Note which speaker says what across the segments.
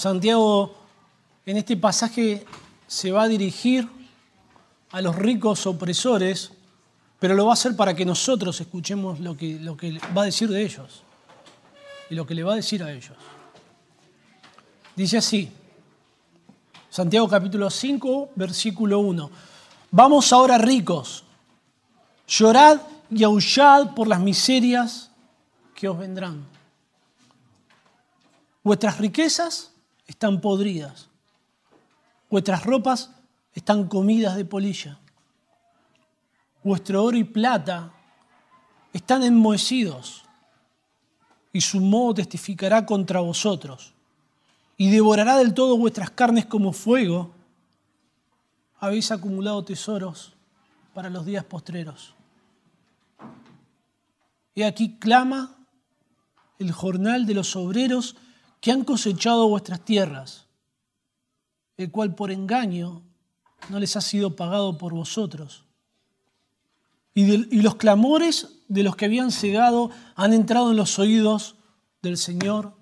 Speaker 1: Santiago en este pasaje se va a dirigir a los ricos opresores, pero lo va a hacer para que nosotros escuchemos lo que va a decir de ellos y lo que le va a decir a ellos. Dice así, Santiago capítulo 5, versículo 1. Vamos ahora ricos, llorad y aullad por las miserias que os vendrán. Vuestras riquezas están podridas, vuestras ropas están comidas de polilla, vuestro oro y plata están enmohecidos, y su moho testificará contra vosotros, y devorará del todo vuestras carnes como fuego. Habéis acumulado tesoros para los días postreros. He aquí clama el jornal de los obreros que han cosechado vuestras tierras, el cual por engaño no les ha sido pagado por vosotros. Y los clamores de los que habían cegado han entrado en los oídos del Señor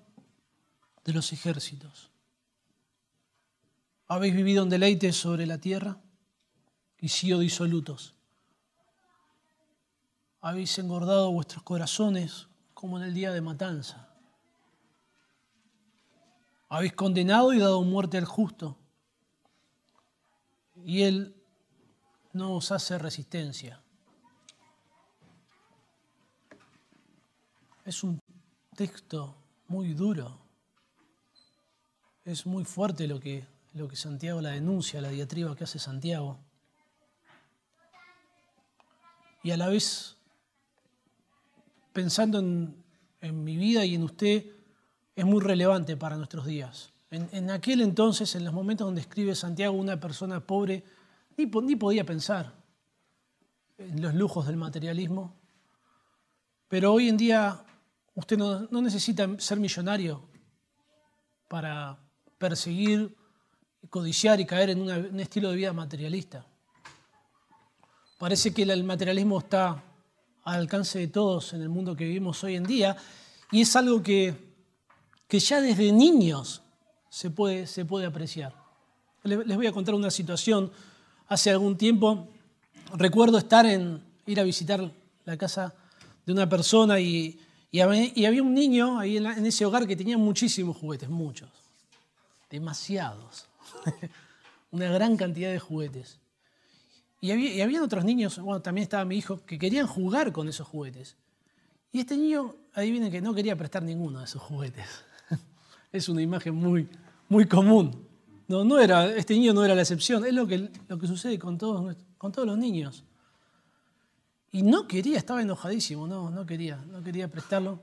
Speaker 1: de los ejércitos. Habéis vivido en deleite sobre la tierra y sido disolutos. Habéis engordado vuestros corazones como en el día de matanza. Habéis condenado y dado muerte al justo, y él no os hace resistencia. Es un texto muy duro. Es muy fuerte lo que Santiago la denuncia, la diatriba que hace Santiago. Y a la vez, pensando en mi vida y en usted, es muy relevante para nuestros días. En aquel entonces, en los momentos donde escribe Santiago, una persona pobre ni podía pensar en los lujos del materialismo. Pero hoy en día usted no necesita ser millonario para perseguir, codiciar y caer en un estilo de vida materialista. Parece que el materialismo está al alcance de todos en el mundo que vivimos hoy en día, y es algo que ya desde niños se puede apreciar. Les voy a contar una situación. Hace algún tiempo recuerdo ir a visitar la casa de una persona y había un niño ahí en ese hogar que tenía muchísimos juguetes, muchos, demasiados, una gran cantidad de juguetes. Y había otros niños, también estaba mi hijo, que querían jugar con esos juguetes. Y este niño, adivinen que no quería prestar ninguno de esos juguetes. Es una imagen muy, muy común. Este niño no era la excepción, es lo que sucede con todos los niños. Y no quería, estaba enojadísimo, no quería prestarlo.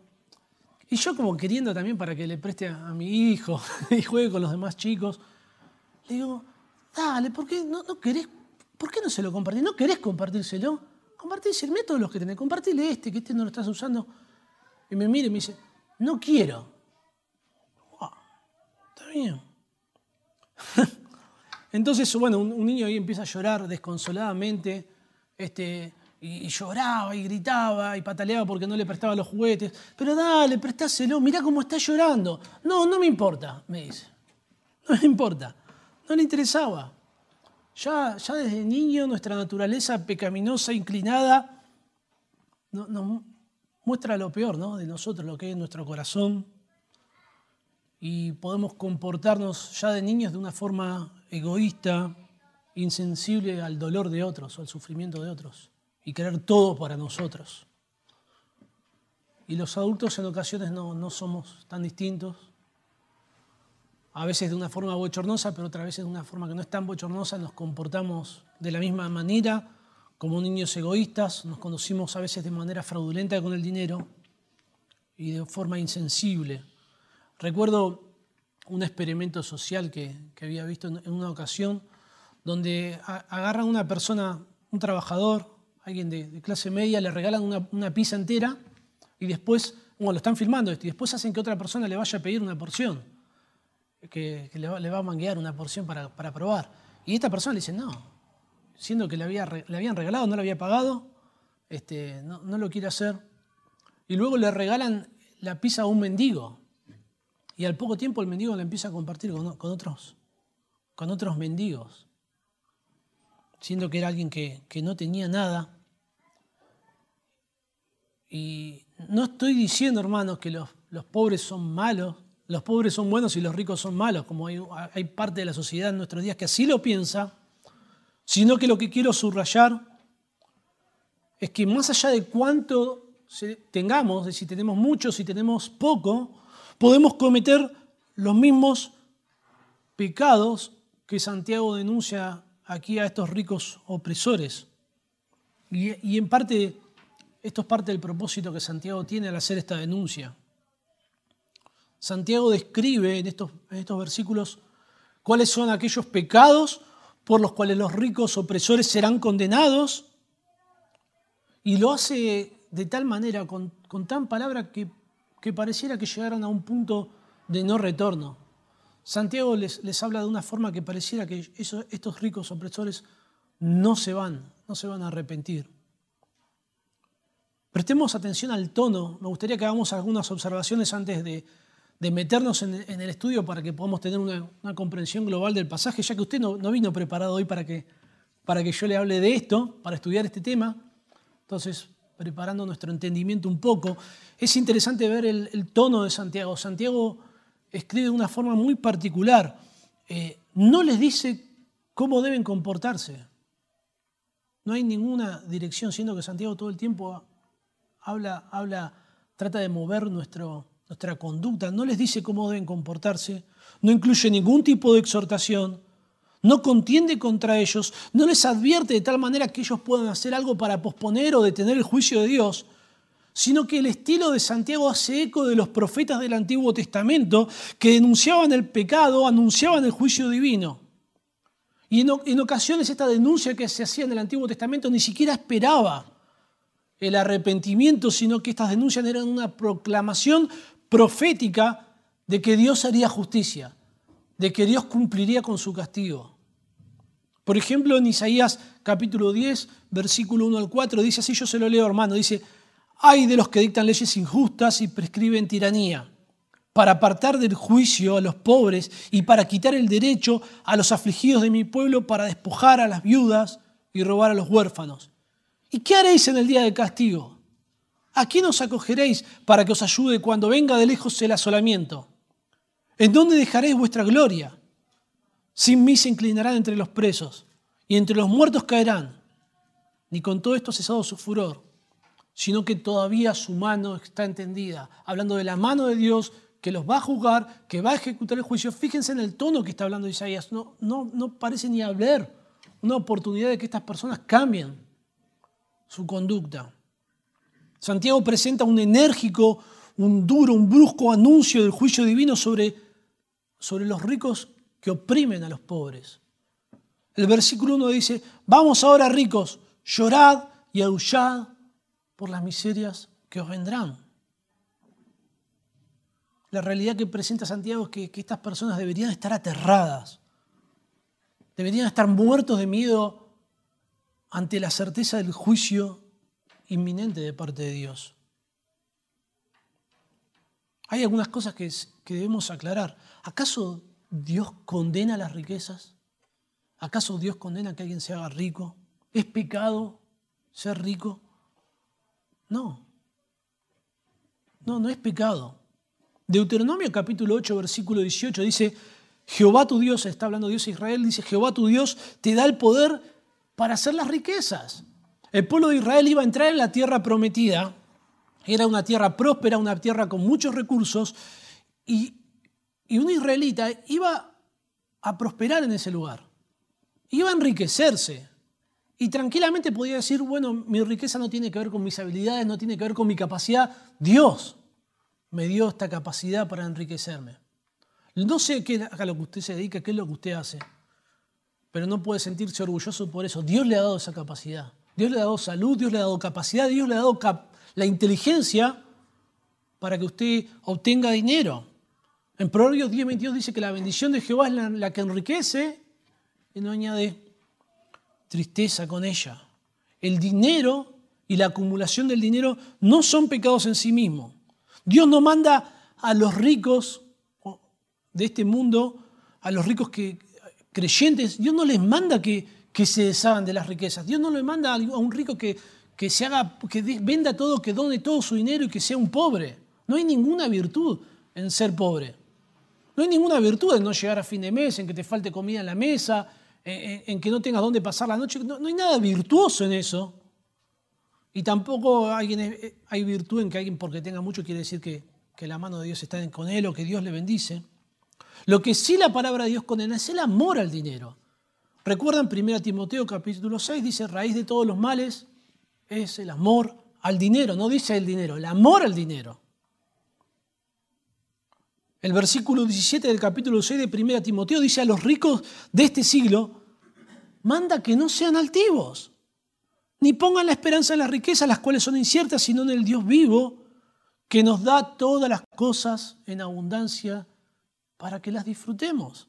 Speaker 1: Y yo como queriendo también para que le preste a mi hijo y juegue con los demás chicos, le digo, dale, ¿por qué no querés? ¿Por qué no se lo compartís? ¿No querés compartírselo? Compartírselo, mirá todos los que tenés, compartile que este no lo estás usando. Y me mira y me dice, no quiero. Wow, está bien. Entonces, un niño ahí empieza a llorar desconsoladamente, y lloraba y gritaba y pataleaba porque no le prestaba los juguetes. Pero dale, prestáselo, mirá cómo está llorando. No me importa, me dice. No me importa. No le interesaba. Ya desde niño nuestra naturaleza pecaminosa, inclinada, nos muestra lo peor, ¿no?, de nosotros, lo que hay en nuestro corazón. Y podemos comportarnos ya de niños de una forma egoísta, insensible al dolor de otros o al sufrimiento de otros, y querer todo para nosotros. Y los adultos en ocasiones no somos tan distintos. A veces de una forma bochornosa, pero otras veces de una forma que no es tan bochornosa, nos comportamos de la misma manera, como niños egoístas, nos conducimos a veces de manera fraudulenta con el dinero y de forma insensible. Recuerdo un experimento social que había visto en una ocasión, donde agarran a una persona, un trabajador, alguien de clase media, le regalan una pizza entera y después, lo están filmando esto, y después hacen que otra persona le vaya a pedir una porción, que le va a manguear una porción para probar. Y esta persona le dice no, siendo que le habían regalado, no le había pagado, no lo quiere hacer. Y luego le regalan la pizza a un mendigo. y al poco tiempo el mendigo la empieza a compartir con otros mendigos, siendo que era alguien que no tenía nada. Y no estoy diciendo, hermanos, que los pobres son malos, los pobres son buenos y los ricos son malos, como hay parte de la sociedad en nuestros días que así lo piensa, sino que lo que quiero subrayar es que más allá de cuánto tengamos, de si tenemos mucho, si tenemos poco, podemos cometer los mismos pecados que Santiago denuncia aquí a estos ricos opresores. Y en parte, esto es parte del propósito que Santiago tiene al hacer esta denuncia. Santiago describe en estos versículos cuáles son aquellos pecados por los cuales los ricos opresores serán condenados, y lo hace de tal manera, con tan palabra que pareciera que llegaron a un punto de no retorno. Santiago les habla de una forma que pareciera que estos ricos opresores no se van a arrepentir. Prestemos atención al tono. Me gustaría que hagamos algunas observaciones antes de meternos en el estudio para que podamos tener una comprensión global del pasaje, ya que usted no vino preparado hoy para que yo le hable de esto, para estudiar este tema. Entonces, preparando nuestro entendimiento un poco, es interesante ver el tono de Santiago. Santiago escribe de una forma muy particular. No les dice cómo deben comportarse. No hay ninguna dirección, siendo que Santiago todo el tiempo trata de mover nuestra conducta. No les dice cómo deben comportarse, no incluye ningún tipo de exhortación, no contiende contra ellos, no les advierte de tal manera que ellos puedan hacer algo para posponer o detener el juicio de Dios, sino que el estilo de Santiago hace eco de los profetas del Antiguo Testamento que denunciaban el pecado, anunciaban el juicio divino. Y en ocasiones esta denuncia que se hacía en el Antiguo Testamento ni siquiera esperaba el arrepentimiento, sino que estas denuncias eran una proclamación profética de que Dios haría justicia, de que Dios cumpliría con su castigo. Por ejemplo, en Isaías capítulo 10, versículo 1 al 4, dice así, yo se lo leo, hermano, dice: «Ay de los que dictan leyes injustas y prescriben tiranía, para apartar del juicio a los pobres y para quitar el derecho a los afligidos de mi pueblo, para despojar a las viudas y robar a los huérfanos. ¿Y qué haréis en el día del castigo? ¿A quién os acogeréis para que os ayude cuando venga de lejos el asolamiento? ¿En dónde dejaréis vuestra gloria? Sin mí se inclinarán entre los presos, y entre los muertos caerán. Ni con todo esto ha cesado su furor, sino que todavía su mano está extendida», hablando de la mano de Dios que los va a juzgar, que va a ejecutar el juicio. Fíjense en el tono que está hablando Isaías. No parece ni haber una oportunidad de que estas personas cambien su conducta. Santiago presenta un enérgico, un duro, un brusco anuncio del juicio divino sobre los ricos que oprimen a los pobres. El versículo 1 dice: «Vamos ahora, ricos, llorad y aullad por las miserias que os vendrán». La realidad que presenta Santiago es que estas personas deberían estar aterradas, deberían estar muertos de miedo ante la certeza del juicio inminente de parte de Dios. Hay algunas cosas que debemos aclarar. ¿Acaso Dios condena las riquezas? ¿Acaso Dios condena que alguien se haga rico? ¿Es pecado ser rico? No es pecado. Deuteronomio capítulo 8, versículo 18 dice: «Jehová tu Dios», está hablando Dios de Israel, dice: «Jehová tu Dios te da el poder para hacer las riquezas». El pueblo de Israel iba a entrar en la tierra prometida. Era una tierra próspera, una tierra con muchos recursos, y un israelita iba a prosperar en ese lugar. Iba a enriquecerse. Y tranquilamente podía decir: bueno, mi riqueza no tiene que ver con mis habilidades, no tiene que ver con mi capacidad. Dios me dio esta capacidad para enriquecerme. No sé a lo que usted se dedica, qué es lo que usted hace, pero no puede sentirse orgulloso por eso. Dios le ha dado esa capacidad. Dios le ha dado salud, Dios le ha dado capacidad, Dios le ha dado la inteligencia para que usted obtenga dinero. En Proverbios 10:22 dice que la bendición de Jehová es la que enriquece y no añade tristeza con ella. El dinero y la acumulación del dinero no son pecados en sí mismos. Dios no manda a los ricos de este mundo, a los ricos creyentes, Dios no les manda que se deshagan de las riquezas. Dios no le manda a un rico que venda todo, que done todo su dinero y que sea un pobre. No hay ninguna virtud en ser pobre. No hay ninguna virtud en no llegar a fin de mes, en que te falte comida en la mesa, en que no tengas dónde pasar la noche. No hay nada virtuoso en eso. Y tampoco hay virtud en que alguien porque tenga mucho quiere decir que la mano de Dios está con él o que Dios le bendice. Lo que sí la palabra de Dios condena es el amor al dinero. ¿Recuerdan 1 Timoteo capítulo 6? Dice, raíz de todos los males es el amor al dinero. No dice el dinero, el amor al dinero. El versículo 17 del capítulo 6 de 1 Timoteo dice a los ricos de este siglo, manda que no sean altivos, ni pongan la esperanza en las riquezas, las cuales son inciertas, sino en el Dios vivo, que nos da todas las cosas en abundancia para que las disfrutemos.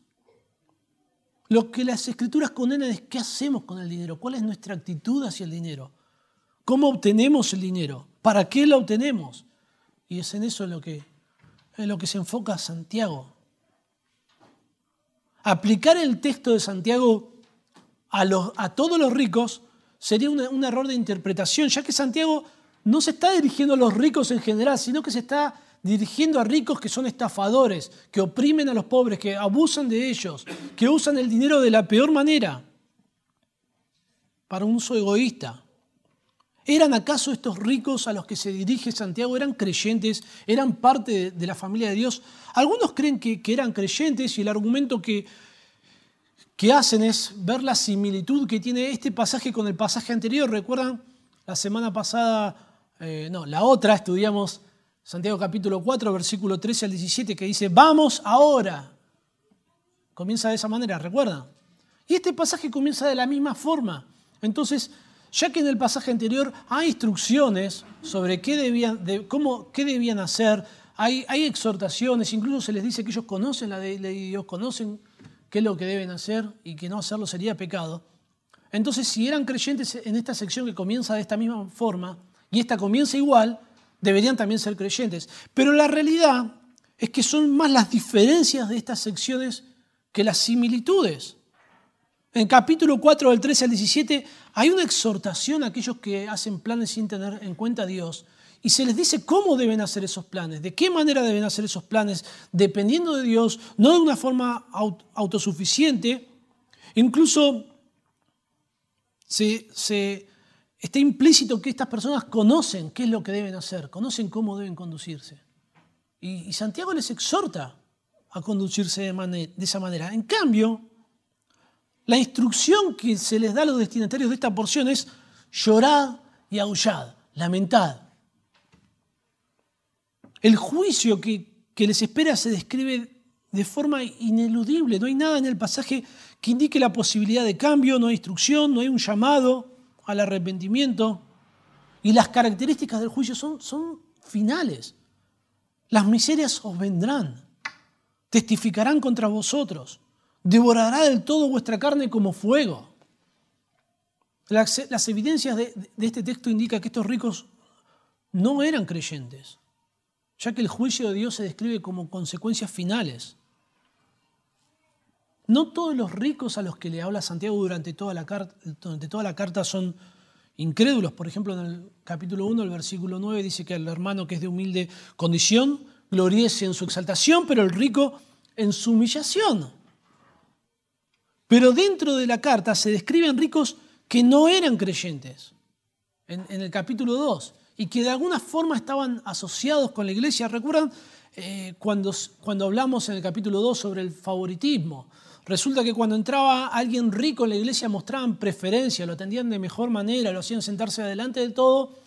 Speaker 1: Lo que las Escrituras condenan es qué hacemos con el dinero, cuál es nuestra actitud hacia el dinero, cómo obtenemos el dinero, para qué lo obtenemos. Y es en eso en lo que se enfoca Santiago. Aplicar el texto de Santiago a todos los ricos sería un error de interpretación, ya que Santiago no se está dirigiendo a los ricos en general, sino que se está dirigiendo a ricos que son estafadores, que oprimen a los pobres, que abusan de ellos, que usan el dinero de la peor manera para un uso egoísta. ¿Eran acaso estos ricos a los que se dirige Santiago, eran creyentes, eran parte de la familia de Dios? Algunos creen que eran creyentes y el argumento que hacen es ver la similitud que tiene este pasaje con el pasaje anterior. ¿Recuerdan? La semana pasada, la otra, estudiamos Santiago capítulo 4, versículo 13 al 17, que dice, vamos ahora. Comienza de esa manera, ¿recuerdan? Y este pasaje comienza de la misma forma. Entonces, ya que en el pasaje anterior hay instrucciones sobre qué debían hacer, hay exhortaciones, incluso se les dice que ellos conocen la ley de Dios, conocen qué es lo que deben hacer y que no hacerlo sería pecado. Entonces, si eran creyentes en esta sección que comienza de esta misma forma y esta comienza igual, deberían también ser creyentes. Pero la realidad es que son más las diferencias de estas secciones que las similitudes. En capítulo 4, del 13 al 17, hay una exhortación a aquellos que hacen planes sin tener en cuenta a Dios. Y se les dice cómo deben hacer esos planes, de qué manera deben hacer esos planes, dependiendo de Dios, no de una forma autosuficiente. Incluso está implícito que estas personas conocen qué es lo que deben hacer, conocen cómo deben conducirse. Y Santiago les exhorta a conducirse de esa manera. En cambio, la instrucción que se les da a los destinatarios de esta porción es llorad y aullad, lamentad. El juicio que les espera se describe de forma ineludible. No hay nada en el pasaje que indique la posibilidad de cambio, no hay instrucción, no hay un llamado al arrepentimiento. Y las características del juicio son finales. Las miserias os vendrán, testificarán contra vosotros, devorará del todo vuestra carne como fuego. Las evidencias de este texto indican que estos ricos no eran creyentes, ya que el juicio de Dios se describe como consecuencias finales. No todos los ricos a los que le habla Santiago durante toda la carta son incrédulos. Por ejemplo, en el capítulo 1, el versículo 9, dice que el hermano que es de humilde condición gloriece en su exaltación, pero el rico en su humillación. Pero dentro de la carta se describen ricos que no eran creyentes, en el capítulo 2, y que de alguna forma estaban asociados con la iglesia. ¿Recuerdan cuando hablamos en el capítulo 2 sobre el favoritismo? Resulta que cuando entraba alguien rico en la iglesia mostraban preferencia, lo atendían de mejor manera, lo hacían sentarse adelante de todo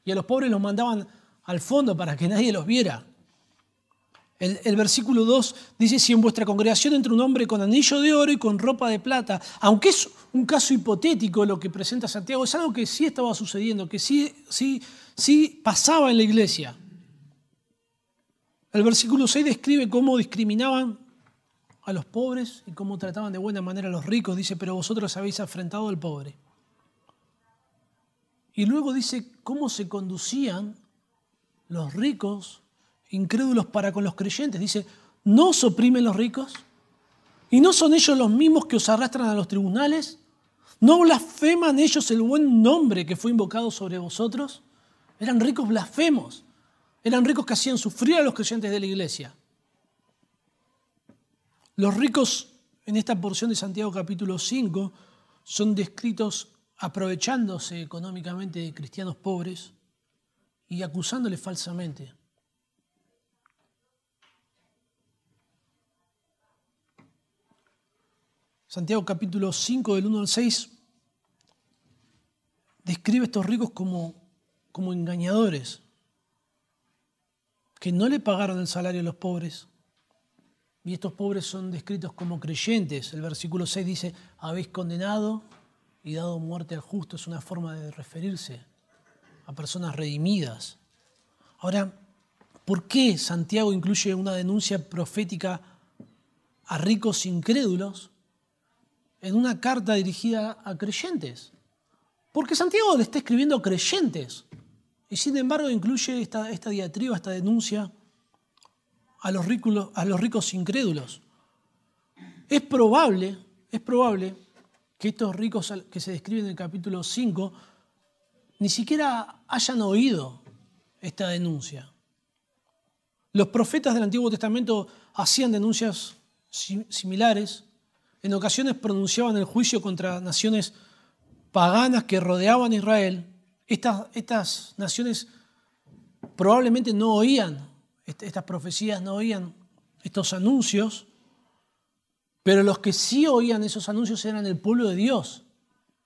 Speaker 1: y a los pobres los mandaban al fondo para que nadie los viera. El versículo 2 dice, si en vuestra congregación entra un hombre con anillo de oro y con ropa de plata, aunque es un caso hipotético lo que presenta Santiago, es algo que sí estaba sucediendo, que sí pasaba en la iglesia. El versículo 6 describe cómo discriminaban a los pobres y cómo trataban de buena manera a los ricos. Dice, pero vosotros habéis afrentado al pobre. Y luego dice cómo se conducían los ricos incrédulos para con los creyentes. Dice, ¿No os oprimen los ricos? ¿Y no son ellos los mismos que os arrastran a los tribunales? ¿No blasfeman ellos el buen nombre que fue invocado sobre vosotros? Eran ricos blasfemos. Eran ricos que hacían sufrir a los creyentes de la iglesia. Los ricos en esta porción de Santiago capítulo 5 son descritos aprovechándose económicamente de cristianos pobres y acusándoles falsamente. Santiago capítulo 5 del 1 al 6 describe a estos ricos como engañadores, que no le pagaron el salario a los pobres. Y estos pobres son descritos como creyentes. El versículo 6 dice, habéis condenado y dado muerte al justo. Es una forma de referirse a personas redimidas. Ahora, ¿por qué Santiago incluye una denuncia profética a ricos incrédulos en una carta dirigida a creyentes? Porque Santiago le está escribiendo a creyentes y sin embargo incluye esta diatriba, esta denuncia a los ricos incrédulos. Es probable que estos ricos que se describen en el capítulo 5 ni siquiera hayan oído esta denuncia. Los profetas del Antiguo Testamento hacían denuncias similares. En ocasiones pronunciaban el juicio contra naciones paganas que rodeaban a Israel. Estas naciones probablemente no oían estas profecías, no oían estos anuncios, pero los que sí oían esos anuncios eran el pueblo de Dios,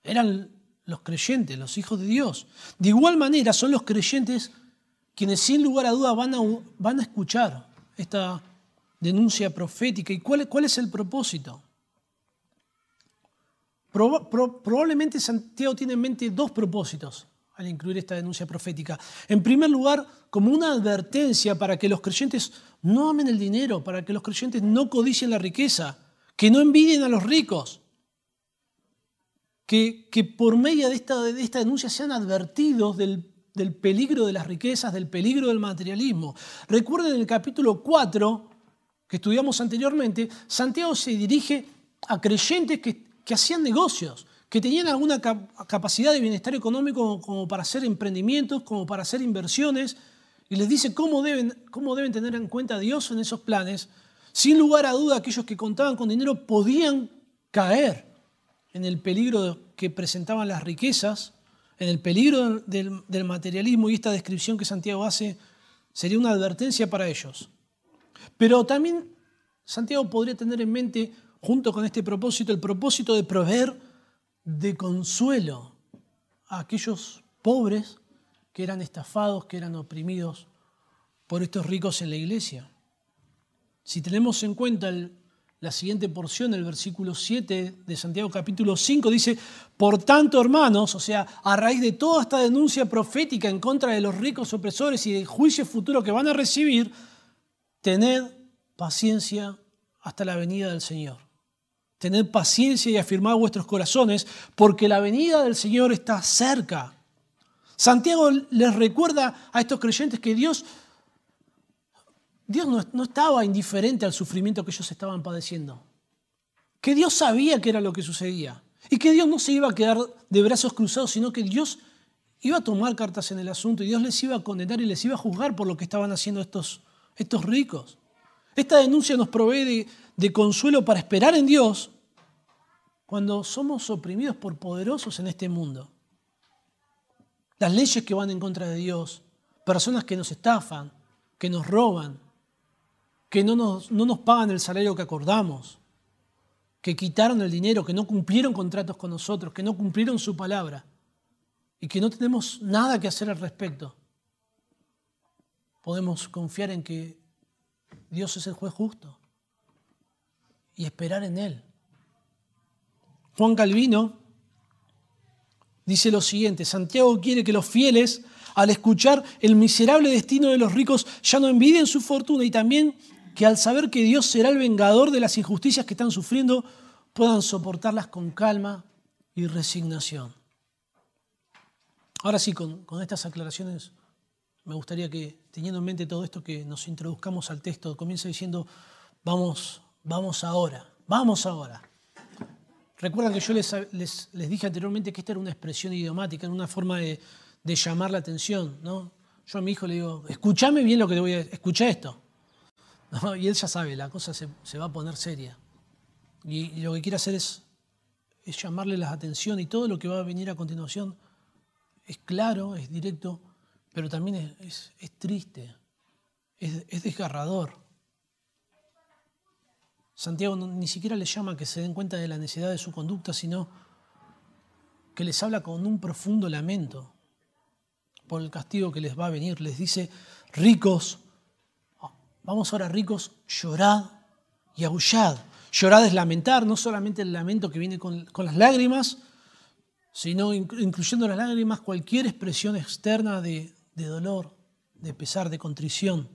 Speaker 1: eran los creyentes, los hijos de Dios. De igual manera son los creyentes quienes sin lugar a duda van a escuchar esta denuncia profética. ¿Y cuál es el propósito? Probablemente Santiago tiene en mente dos propósitos al incluir esta denuncia profética. En primer lugar, como una advertencia para que los creyentes no amen el dinero, para que los creyentes no codicien la riqueza, que no envidien a los ricos, que por medio de esta denuncia sean advertidos del peligro de las riquezas, del peligro del materialismo. Recuerden en el capítulo 4, que estudiamos anteriormente, Santiago se dirige a creyentes que hacían negocios, que tenían alguna capacidad de bienestar económico como para hacer emprendimientos, como para hacer inversiones, y les dice cómo deben tener en cuenta a Dios en esos planes. Sin lugar a duda, aquellos que contaban con dinero podían caer en el peligro que presentaban las riquezas, en el peligro del materialismo, y esta descripción que Santiago hace sería una advertencia para ellos. Pero también Santiago podría tener en mente, junto con este propósito, el propósito de proveer de consuelo a aquellos pobres que eran estafados, que eran oprimidos por estos ricos en la iglesia. Si tenemos en cuenta la siguiente porción, el versículo 7 de Santiago capítulo 5, dice, por tanto, hermanos, o sea, a raíz de toda esta denuncia profética en contra de los ricos opresores y del juicio futuro que van a recibir, tened paciencia hasta la venida del Señor. Tened paciencia y afirmad vuestros corazones, porque la venida del Señor está cerca. Santiago les recuerda a estos creyentes que Dios no estaba indiferente al sufrimiento que ellos estaban padeciendo. Que Dios sabía qué era lo que sucedía. Y que Dios no se iba a quedar de brazos cruzados, sino que Dios iba a tomar cartas en el asunto y Dios les iba a condenar y les iba a juzgar por lo que estaban haciendo estos ricos. Esta denuncia nos provee de consuelo para esperar en Dios cuando somos oprimidos por poderosos en este mundo. Las leyes que van en contra de Dios, personas que nos estafan, que nos roban, que no nos pagan el salario que acordamos, que quitaron el dinero, que no cumplieron contratos con nosotros, que no cumplieron su palabra y que no tenemos nada que hacer al respecto. Podemos confiar en que Dios es el juez justo y esperar en Él. Juan Calvino dice lo siguiente: Santiago quiere que los fieles, al escuchar el miserable destino de los ricos, ya no envidien su fortuna, y también que al saber que Dios será el vengador de las injusticias que están sufriendo, puedan soportarlas con calma y resignación. Ahora sí, con estas aclaraciones, me gustaría que, teniendo en mente todo esto, que nos introduzcamos al texto. Comienza diciendo, vamos ahora. Recuerdan que yo les dije anteriormente que esta era una expresión idiomática, era una forma de llamar la atención, ¿no? Yo a mi hijo le digo, escúchame bien lo que te voy a decir, escucha esto. ¿No? Y él ya sabe, la cosa se va a poner seria. Y lo que quiere hacer es llamarle la atención, y todo lo que va a venir a continuación es claro, es directo, pero también es triste, es desgarrador. Santiago ni siquiera les llama a que se den cuenta de la necedad de su conducta, sino que les habla con un profundo lamento por el castigo que les va a venir. Les dice, ricos, vamos ahora ricos, llorad y aullad. Llorad es lamentar, no solamente el lamento que viene con las lágrimas, sino incluyendo las lágrimas cualquier expresión externa de dolor, de pesar, de contrición.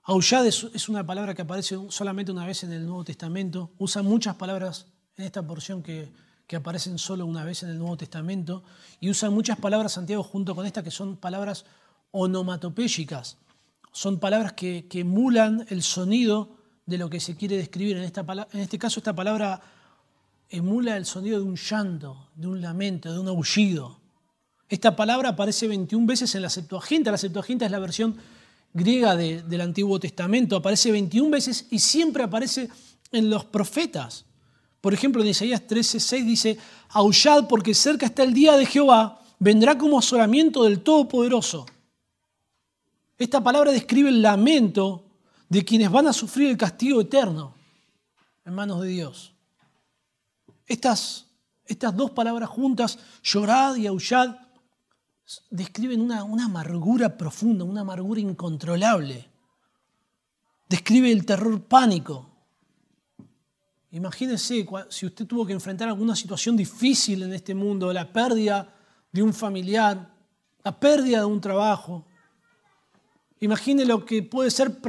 Speaker 1: Aullad es una palabra que aparece solamente una vez en el Nuevo Testamento. Usa muchas palabras en esta porción que aparecen solo una vez en el Nuevo Testamento. Y usa muchas palabras, Santiago, junto con esta, que son palabras onomatopéyicas. Son palabras que emulan el sonido de lo que se quiere describir. En este caso, esta palabra emula el sonido de un llanto, de un lamento, de un aullido. Esta palabra aparece 21 veces en la Septuaginta. La Septuaginta es la versión griega del Antiguo Testamento. Aparece 21 veces y siempre aparece en los profetas. Por ejemplo, en Isaías 13:6 dice, aullad porque cerca está el día de Jehová, vendrá como asolamiento del Todopoderoso. Esta palabra describe el lamento de quienes van a sufrir el castigo eterno en manos de Dios. Estas dos palabras juntas, llorad y aullad, describen una amargura profunda, una amargura incontrolable. Describe el terror pánico. Imagínese si usted tuvo que enfrentar alguna situación difícil en este mundo, la pérdida de un familiar, la pérdida de un trabajo. Imagine lo que puede ser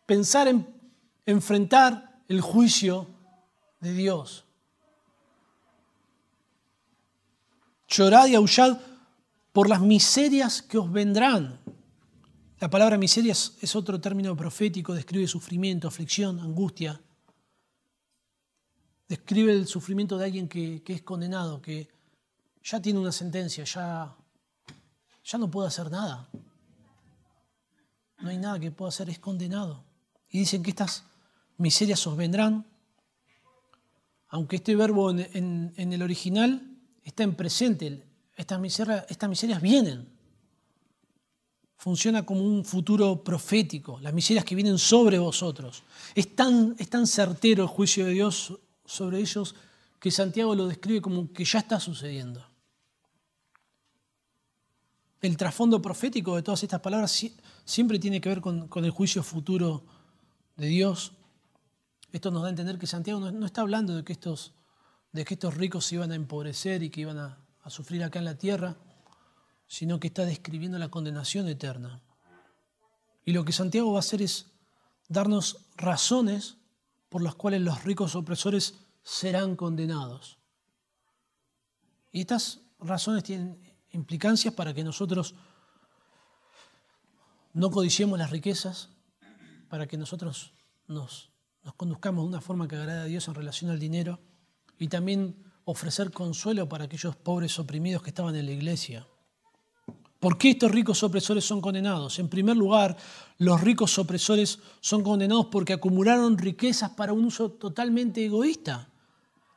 Speaker 1: pensar en enfrentar el juicio de Dios. Llorad y aullad por las miserias que os vendrán. La palabra miserias es otro término profético, describe sufrimiento, aflicción, angustia. Describe el sufrimiento de alguien que es condenado, que ya tiene una sentencia, ya no puede hacer nada. No hay nada que pueda hacer, es condenado. Y dicen que estas miserias os vendrán, aunque este verbo en el original está en presente. Estas miserias vienen. Funciona como un futuro profético, las miserias que vienen sobre vosotros. Es tan certero el juicio de Dios sobre ellos que Santiago lo describe como que ya está sucediendo. El trasfondo profético de todas estas palabras siempre tiene que ver con el juicio futuro de Dios. Esto nos da a entender que Santiago no está hablando de que estos ricos se iban a empobrecer y que iban a sufrir acá en la tierra, sino que está describiendo la condenación eterna. Y lo que Santiago va a hacer es darnos razones por las cuales los ricos opresores serán condenados. Y estas razones tienen implicancias para que nosotros no codiciemos las riquezas, para que nosotros nos conduzcamos de una forma que agrade a Dios en relación al dinero, y también ofrecer consuelo para aquellos pobres oprimidos que estaban en la iglesia. ¿Por qué estos ricos opresores son condenados? En primer lugar, los ricos opresores son condenados porque acumularon riquezas para un uso totalmente egoísta.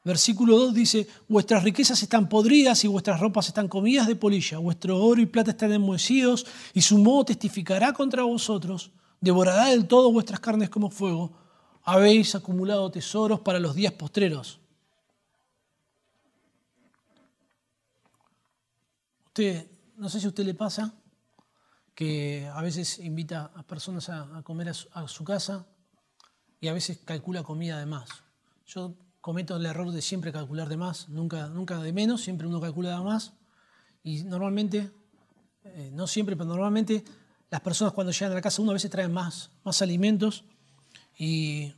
Speaker 1: Versículo 2 dice, vuestras riquezas están podridas y vuestras ropas están comidas de polilla, vuestro oro y plata están enmohecidos y su moho testificará contra vosotros, devorará del todo vuestras carnes como fuego, habéis acumulado tesoros para los días postreros. No sé si a usted le pasa que a veces invita a personas a comer a su casa y a veces calcula comida de más. Yo cometo el error de siempre calcular de más, nunca de menos, siempre uno calcula de más. Y normalmente, no siempre, pero normalmente las personas cuando llegan a la casa uno a veces traen más alimentos y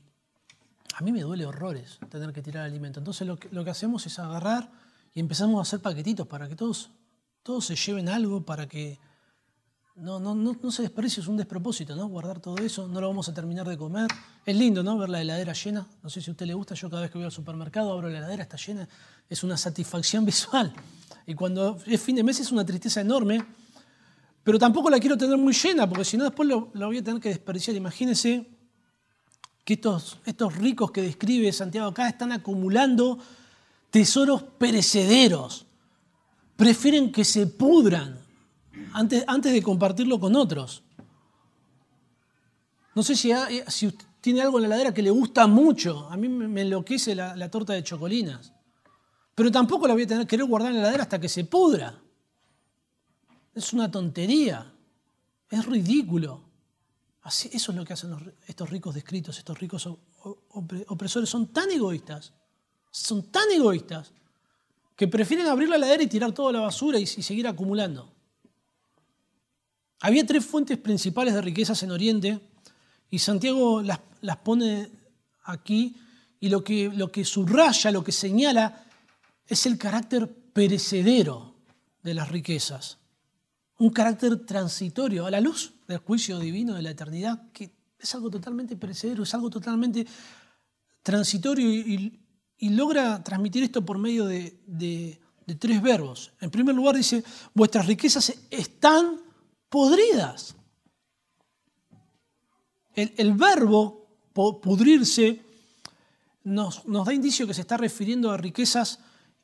Speaker 1: a mí me duele horrores tener que tirar alimento. Entonces lo que hacemos es agarrar y empezamos a hacer paquetitos para que todos se lleven algo, para que no se desperdicie, es un despropósito, ¿no? Guardar todo eso, no lo vamos a terminar de comer. Es lindo, ¿no? Ver la heladera llena. No sé si a usted le gusta, yo cada vez que voy al supermercado abro la heladera, está llena. Es una satisfacción visual. Y cuando es fin de mes es una tristeza enorme. Pero tampoco la quiero tener muy llena, porque si no después la voy a tener que desperdiciar. Imagínense que estos ricos que describe Santiago acá están acumulando tesoros perecederos. Prefieren que se pudran antes de compartirlo con otros. No sé si usted tiene algo en la heladera que le gusta mucho. A mí me enloquece la torta de chocolinas. Pero tampoco la voy a querer guardar en la heladera hasta que se pudra. Es una tontería. Es ridículo. Eso es lo que hacen estos ricos descritos, estos ricos opresores. Son tan egoístas, que prefieren abrir la heladera y tirar toda la basura y seguir acumulando. Había 3 fuentes principales de riquezas en Oriente y Santiago las pone aquí y lo que subraya, lo que señala es el carácter perecedero de las riquezas. Un carácter transitorio a la luz del juicio divino de la eternidad, que es algo totalmente perecedero, es algo totalmente transitorio y logra transmitir esto por medio de 3 verbos. En primer lugar dice, vuestras riquezas están podridas. El verbo pudrirse nos da indicio que se está refiriendo a riquezas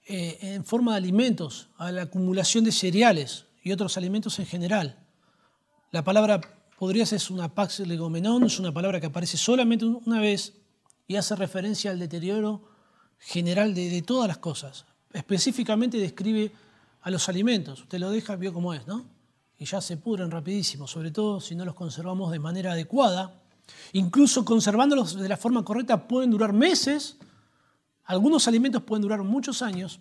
Speaker 1: en forma de alimentos, a la acumulación de cereales y otros alimentos en general. La palabra podrías es una pax legomenon, es una palabra que aparece solamente una vez y hace referencia al deterioro general de todas las cosas. Específicamente describe a los alimentos. Usted lo deja, vio cómo es, ¿no? Y ya se pudren rapidísimo, sobre todo si no los conservamos de manera adecuada. Incluso conservándolos de la forma correcta pueden durar meses. Algunos alimentos pueden durar muchos años,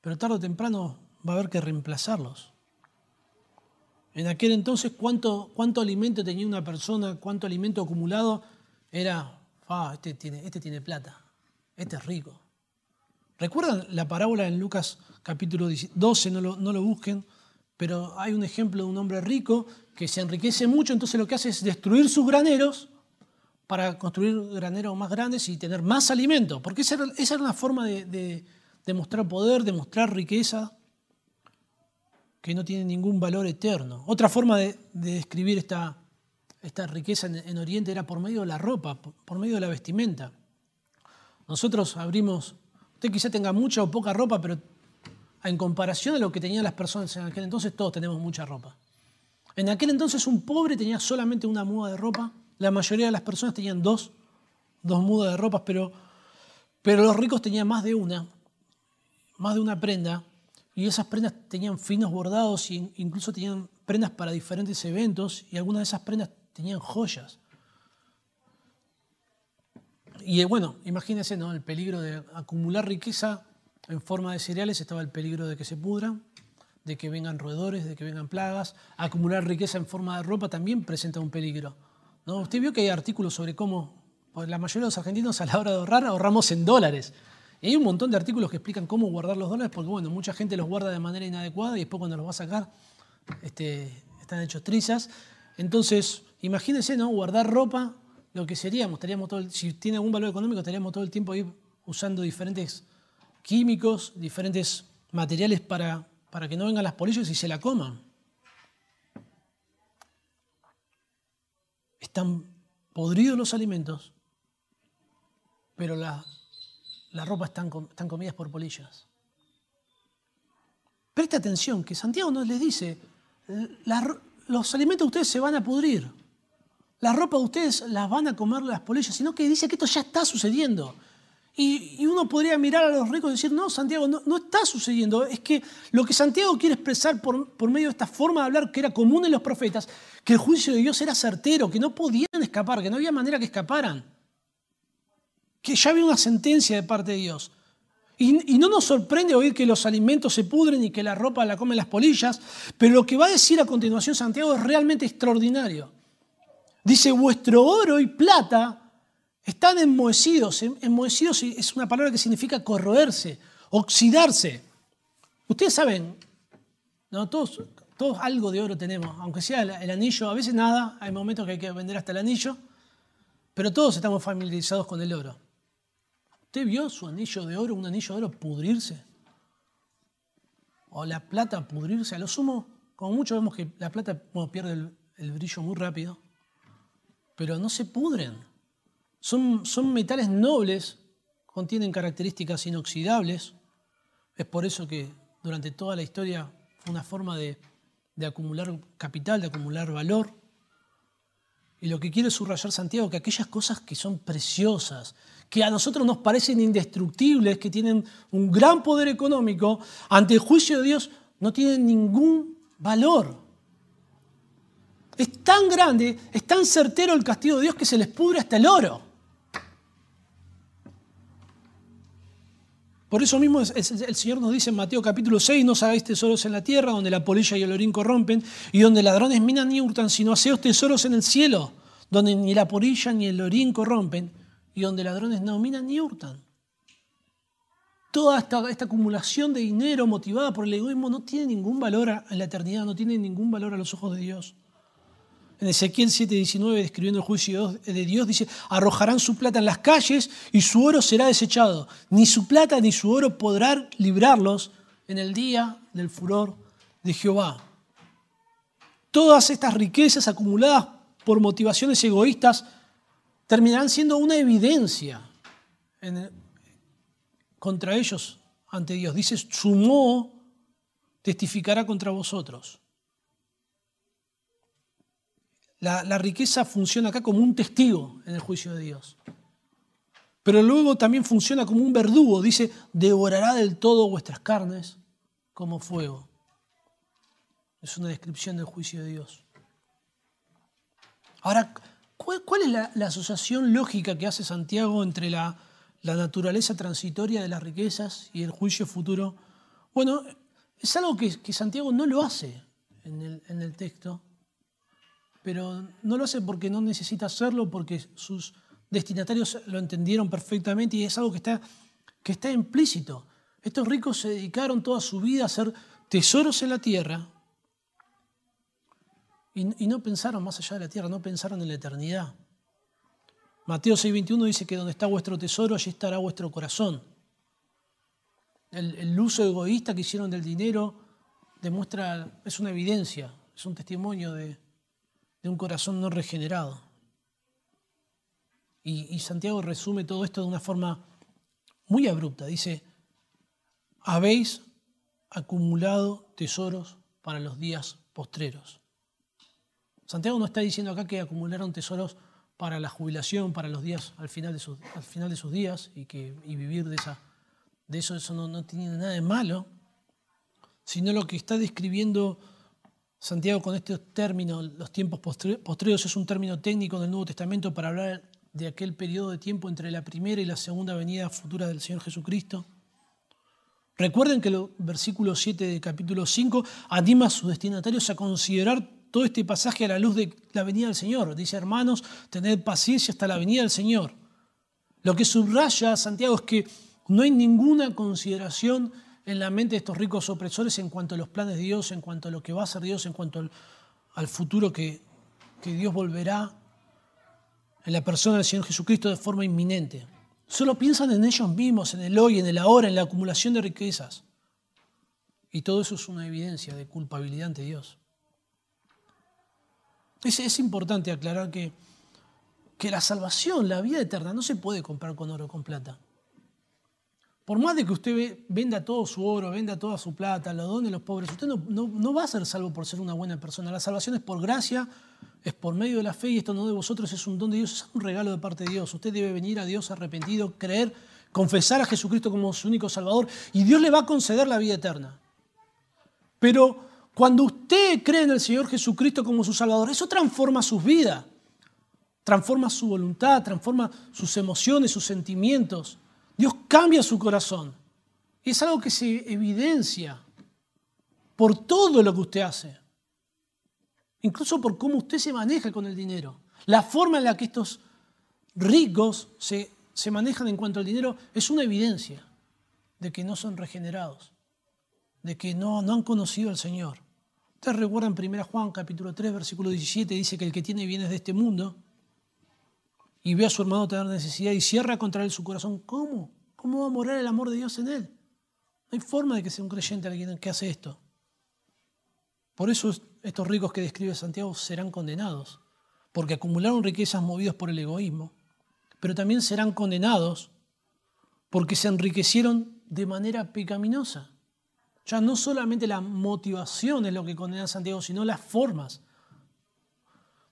Speaker 1: pero tarde o temprano va a haber que reemplazarlos. En aquel entonces, ¿cuánto alimento tenía una persona? ¿Cuánto alimento acumulado? Era, este tiene plata, este es rico. ¿Recuerdan la parábola en Lucas capítulo 12? No lo busquen, pero hay un ejemplo de un hombre rico que se enriquece mucho, entonces lo que hace es destruir sus graneros para construir graneros más grandes y tener más alimento, porque esa era una forma de mostrar poder, de mostrar riqueza que no tiene ningún valor eterno. Otra forma de describir esta riqueza en Oriente era por medio de la ropa, por medio de la vestimenta. Nosotros usted quizá tenga mucha o poca ropa, pero en comparación a lo que tenían las personas en aquel entonces, todos tenemos mucha ropa. En aquel entonces un pobre tenía solamente una muda de ropa, la mayoría de las personas tenían dos mudas de ropa, pero los ricos tenían más de una prenda, y esas prendas tenían finos bordados e incluso tenían prendas para diferentes eventos, y algunas de esas prendas tenían joyas. Y bueno, imagínense, ¿no? El peligro de acumular riqueza en forma de cereales, estaba el peligro de que se pudran, de que vengan roedores, de que vengan plagas. Acumular riqueza en forma de ropa también presenta un peligro, ¿no? Usted vio que hay artículos sobre cómo, pues la mayoría de los argentinos a la hora de ahorrar, ahorramos en dólares. Y hay un montón de artículos que explican cómo guardar los dólares, porque bueno, mucha gente los guarda de manera inadecuada y después cuando los va a sacar están hechos trizas. Entonces, imagínense, ¿no? Guardar ropa, lo que seríamos, si tiene algún valor económico, estaríamos todo el tiempo ahí usando diferentes químicos, diferentes materiales para que no vengan las polillas y se la coman. Están podridos los alimentos, pero la ropa están comidas por polillas. Preste atención, que Santiago no les dice, los alimentos de ustedes se van a pudrir, la ropa de ustedes las van a comer las polillas, sino que dice que esto ya está sucediendo. Y uno podría mirar a los ricos y decir, no, Santiago, no está sucediendo. Es que lo que Santiago quiere expresar por medio de esta forma de hablar que era común en los profetas, que el juicio de Dios era certero, que no podían escapar, que no había manera que escaparan. Que ya había una sentencia de parte de Dios. Y no nos sorprende oír que los alimentos se pudren y que la ropa la comen las polillas, pero lo que va a decir a continuación Santiago es realmente extraordinario. Dice, vuestro oro y plata están enmohecidos. Enmohecidos es una palabra que significa corroerse, oxidarse. Ustedes saben, ¿no? Todos todos algo de oro tenemos, aunque sea el anillo, a veces nada, hay momentos que hay que vender hasta el anillo, pero todos estamos familiarizados con el oro. ¿Usted vio su anillo de oro, un anillo de oro pudrirse? ¿O la plata pudrirse? A lo sumo, como mucho vemos que la plata pierde el brillo muy rápido, pero no se pudren. Son metales nobles, contienen características inoxidables. Es por eso que durante toda la historia fue una forma de acumular capital, de acumular valor. Y lo que quiere subrayar Santiago, que aquellas cosas que son preciosas, que a nosotros nos parecen indestructibles, que tienen un gran poder económico, ante el juicio de Dios no tienen ningún valor. Es tan grande, es tan certero el castigo de Dios que se les pudre hasta el oro. Por eso mismo el Señor nos dice en Mateo capítulo 6, no os hagáis tesoros en la tierra, donde la polilla y el orín corrompen, y donde ladrones minan ni hurtan, sino haceos tesoros en el cielo, donde ni la polilla ni el orín corrompen, y donde ladrones no minan ni hurtan. Toda esta acumulación de dinero motivada por el egoísmo no tiene ningún valor en la eternidad, no tiene ningún valor a los ojos de Dios. En Ezequiel 7:19, describiendo el juicio de Dios, dice: arrojarán su plata en las calles y su oro será desechado. Ni su plata ni su oro podrán librarlos en el día del furor de Jehová. Todas estas riquezas acumuladas por motivaciones egoístas terminarán siendo una evidencia contra ellos ante Dios. Dice: su moho testificará contra vosotros. La riqueza funciona acá como un testigo en el juicio de Dios. Pero luego también funciona como un verdugo. Dice: devorará del todo vuestras carnes como fuego. Es una descripción del juicio de Dios. Ahora, ¿cuál es la asociación lógica que hace Santiago entre la naturaleza transitoria de las riquezas y el juicio futuro? Bueno, es algo que Santiago no lo hace en el texto. Pero no lo hace porque no necesita hacerlo, porque sus destinatarios lo entendieron perfectamente y es algo que está implícito. Estos ricos se dedicaron toda su vida a hacer tesoros en la tierra y no pensaron más allá de la tierra, no pensaron en la eternidad. Mateo 6:21 dice que donde está vuestro tesoro, allí estará vuestro corazón. El uso egoísta que hicieron del dinero es una evidencia, es un testimonio de un corazón no regenerado. Y Santiago resume todo esto de una forma muy abrupta. Dice: habéis acumulado tesoros para los días postreros. Santiago no está diciendo acá que acumularon tesoros para la jubilación, para los días al final de sus días y vivir de eso no tiene nada de malo, sino lo que está describiendo Santiago con estos términos, los tiempos postreros, es un término técnico del Nuevo Testamento para hablar de aquel periodo de tiempo entre la primera y la segunda venida futura del Señor Jesucristo. Recuerden que el versículo 7 del capítulo 5 anima a sus destinatarios a considerar todo este pasaje a la luz de la venida del Señor. Dice: hermanos, tened paciencia hasta la venida del Señor. Lo que subraya Santiago es que no hay ninguna consideración en la mente de estos ricos opresores en cuanto a los planes de Dios, en cuanto a lo que va a hacer Dios, en cuanto al futuro que Dios volverá en la persona del Señor Jesucristo de forma inminente. Solo piensan en ellos mismos, en el hoy, en el ahora, en la acumulación de riquezas. Y todo eso es una evidencia de culpabilidad ante Dios. Es importante aclarar que la salvación, la vida eterna, no se puede comprar con oro o con plata. Por más de que usted venda todo su oro, venda toda su plata, lo done a los pobres, usted no va a ser salvo por ser una buena persona. La salvación es por gracia, es por medio de la fe, y esto no de vosotros, es un don de Dios, es un regalo de parte de Dios. Usted debe venir a Dios arrepentido, creer, confesar a Jesucristo como su único Salvador, y Dios le va a conceder la vida eterna. Pero cuando usted cree en el Señor Jesucristo como su Salvador, eso transforma sus vidas, transforma su voluntad, transforma sus emociones, sus sentimientos. Dios cambia su corazón. Y es algo que se evidencia por todo lo que usted hace. Incluso por cómo usted se maneja con el dinero. La forma en la que estos ricos se manejan en cuanto al dinero es una evidencia de que no son regenerados, de que no han conocido al Señor. Ustedes recuerdan 1 Juan capítulo 3, versículo 17, dice que el que tiene bienes de este mundo y ve a su hermano tener necesidad y cierra contra él su corazón, ¿cómo? ¿Cómo va a morar el amor de Dios en él? No hay forma de que sea un creyente alguien que hace esto. Por eso estos ricos que describe Santiago serán condenados, porque acumularon riquezas movidos por el egoísmo, pero también serán condenados porque se enriquecieron de manera pecaminosa. Ya no solamente la motivación es lo que condena a Santiago, sino las formas.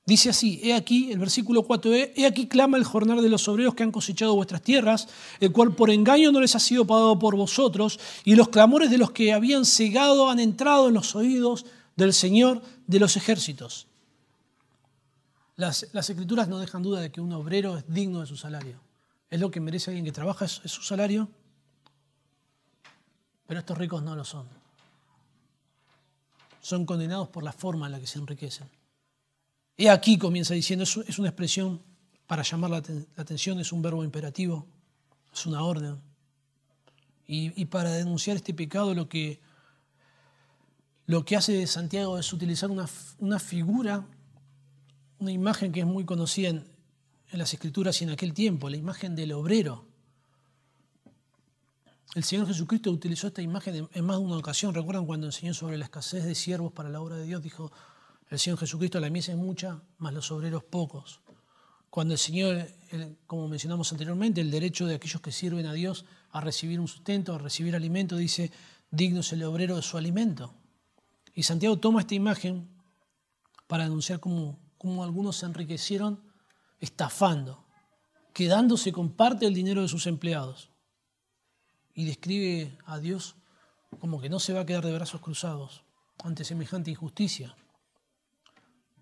Speaker 1: Dice así, he aquí, el versículo 4, he aquí clama el jornal de los obreros que han cosechado vuestras tierras, el cual por engaño no les ha sido pagado por vosotros, y los clamores de los que habían cegado han entrado en los oídos del Señor de los ejércitos. Las Escrituras no dejan duda de que un obrero es digno de su salario. Es lo que merece alguien que trabaja, es su salario. Pero estos ricos no lo son. Son condenados por la forma en la que se enriquecen. He aquí, comienza diciendo, es una expresión para llamar la atención, es un verbo imperativo, es una orden. Y para denunciar este pecado lo que hace Santiago es utilizar una figura, una imagen que es muy conocida en las Escrituras y en aquel tiempo, la imagen del obrero. El Señor Jesucristo utilizó esta imagen en más de una ocasión. ¿Recuerdan cuando enseñó sobre la escasez de siervos para la obra de Dios? Dijo el Señor Jesucristo, la mies es mucha, mas los obreros pocos. Cuando enseñó, como mencionamos anteriormente, el derecho de aquellos que sirven a Dios a recibir un sustento, a recibir alimento, dice, digno es el obrero de su alimento. Y Santiago toma esta imagen para denunciar cómo algunos se enriquecieron estafando, quedándose con parte del dinero de sus empleados. Y describe a Dios como que no se va a quedar de brazos cruzados ante semejante injusticia.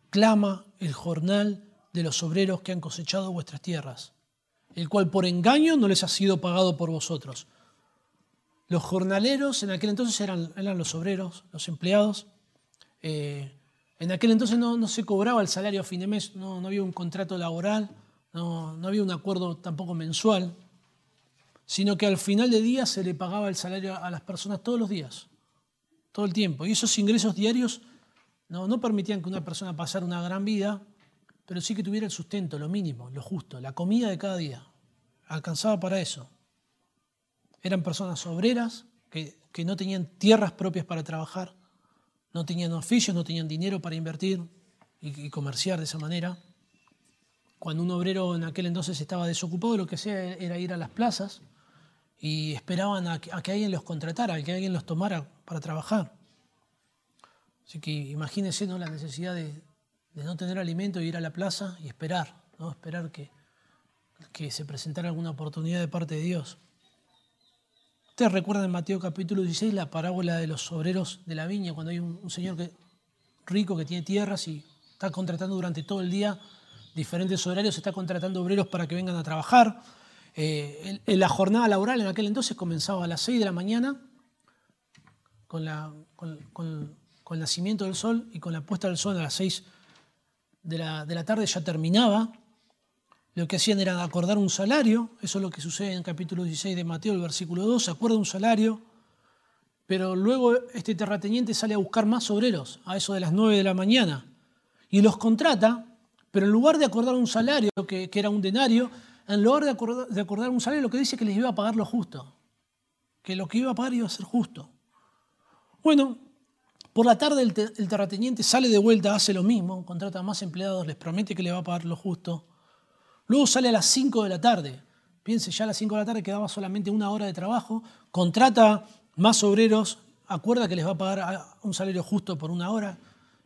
Speaker 1: Clama el jornal de los obreros que han cosechado vuestras tierras, el cual por engaño no les ha sido pagado por vosotros. Los jornaleros en aquel entonces eran los obreros, los empleados. En aquel entonces no se cobraba el salario a fin de mes, no había un contrato laboral, no había un acuerdo tampoco mensual, sino que al final de día se le pagaba el salario a las personas todos los días, todo el tiempo. Y esos ingresos diarios no permitían que una persona pasara una gran vida, pero sí que tuviera el sustento, lo mínimo, lo justo, la comida de cada día. Alcanzaba para eso. Eran personas obreras que no tenían tierras propias para trabajar, no tenían oficios, no tenían dinero para invertir y comerciar de esa manera. Cuando un obrero en aquel entonces estaba desocupado, lo que hacía era ir a las plazas y esperaban a que alguien los contratara, a que alguien los tomara para trabajar. Así que imagínense, ¿no?, la necesidad de no tener alimento y ir a la plaza y esperar, ¿no? Esperar que se presentara alguna oportunidad de parte de Dios. Ustedes recuerdan en Mateo capítulo 16 la parábola de los obreros de la viña, cuando hay un señor rico que tiene tierras y está contratando durante todo el día diferentes horarios, está contratando obreros para que vengan a trabajar. La jornada laboral en aquel entonces comenzaba a las 6 de la mañana con el nacimiento del sol, y con la puesta del sol a las 6 de la tarde ya terminaba. Lo que hacían era acordar un salario, eso es lo que sucede en el capítulo 16 de Mateo, el versículo 2, se acuerda un salario, pero luego este terrateniente sale a buscar más obreros a eso de las 9 de la mañana y los contrata, pero en lugar de acordar un salario, que era un denario, en lugar de acordar un salario, lo que dice es que les iba a pagar lo justo, que lo que iba a pagar iba a ser justo. Bueno, por la tarde el terrateniente sale de vuelta, hace lo mismo, contrata a más empleados, les promete que le va a pagar lo justo. Luego sale a las 5 de la tarde. Piense, ya a las 5 de la tarde quedaba solamente una hora de trabajo. Contrata más obreros, acuerda que les va a pagar un salario justo por una hora.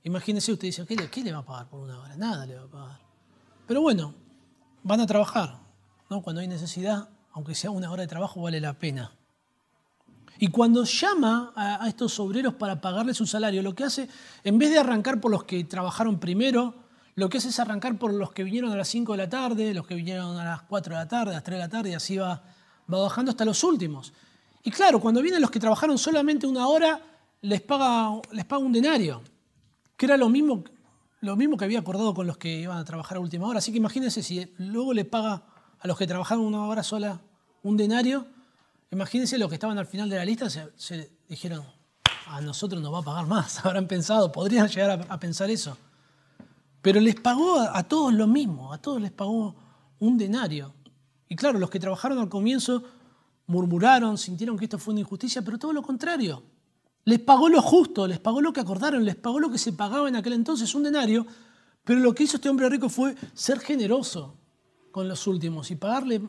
Speaker 1: Imagínense, usted dice, ¿qué le va a pagar por una hora? Nada le va a pagar. Pero bueno, van a trabajar, ¿no? Cuando hay necesidad, aunque sea una hora de trabajo, vale la pena. Y cuando llama a estos obreros para pagarles su salario, lo que hace, en vez de arrancar por los que trabajaron primero, lo que hace es arrancar por los que vinieron a las 5 de la tarde, los que vinieron a las 4 de la tarde, a las 3 de la tarde, y así va bajando hasta los últimos. Y claro, cuando vienen los que trabajaron solamente una hora, les paga un denario, que era lo mismo que había acordado con los que iban a trabajar a última hora. Así que imagínense, si luego le paga a los que trabajaron una hora sola un denario, imagínense los que estaban al final de la lista, se dijeron, a nosotros nos va a pagar más, habrán pensado, podrían llegar a pensar eso. Pero les pagó a todos lo mismo, a todos les pagó un denario. Y claro, los que trabajaron al comienzo murmuraron, sintieron que esto fue una injusticia, pero todo lo contrario. Les pagó lo justo, les pagó lo que acordaron, les pagó lo que se pagaba en aquel entonces, un denario. Pero lo que hizo este hombre rico fue ser generoso con los últimos y pagarle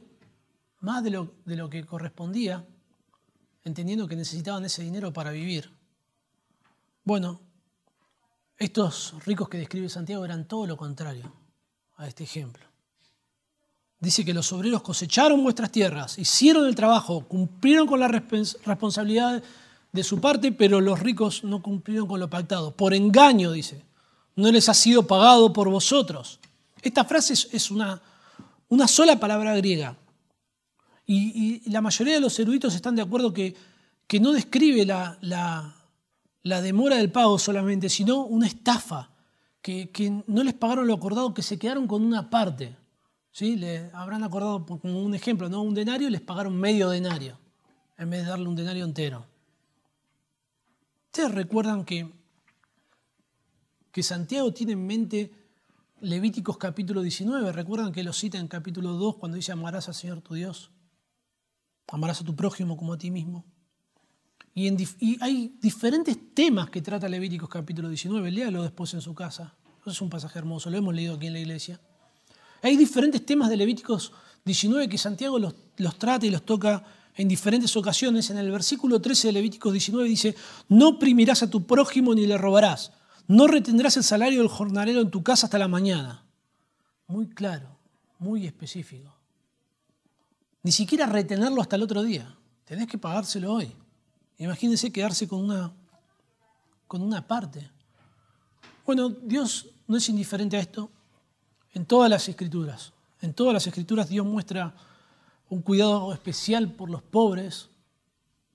Speaker 1: más de lo que correspondía, entendiendo que necesitaban ese dinero para vivir. Bueno, estos ricos que describe Santiago eran todo lo contrario a este ejemplo. Dice que los obreros cosecharon vuestras tierras, hicieron el trabajo, cumplieron con la responsabilidad de su parte, pero los ricos no cumplieron con lo pactado. Por engaño, dice, no les ha sido pagado por vosotros. Esta frase es una sola palabra griega. Y la mayoría de los eruditos están de acuerdo que no describe la demora del pago solamente, sino una estafa, que no les pagaron lo acordado, que se quedaron con una parte. ¿Sí? Le habrán acordado, como un ejemplo, ¿no? Un denario, les pagaron medio denario, en vez de darle un denario entero. ¿Ustedes recuerdan que Santiago tiene en mente Levíticos capítulo 19? ¿Recuerdan que lo cita en capítulo 2 cuando dice amarás al Señor tu Dios? Amarás a tu prójimo como a ti mismo. Y hay diferentes temas que trata Levíticos capítulo 19. Léalo después en su casa. Eso es un pasaje hermoso, lo hemos leído aquí en la iglesia. Hay diferentes temas de Levíticos 19 que Santiago los trata y los toca en diferentes ocasiones. En el versículo 13 de Levíticos 19 dice: no oprimirás a tu prójimo ni le robarás. No retendrás el salario del jornalero en tu casa hasta la mañana. Muy claro, muy específico. Ni siquiera retenerlo hasta el otro día. Tenés que pagárselo hoy. Imagínense quedarse con una parte. Bueno, Dios no es indiferente a esto. En todas las Escrituras. En todas las Escrituras Dios muestra un cuidado especial por los pobres,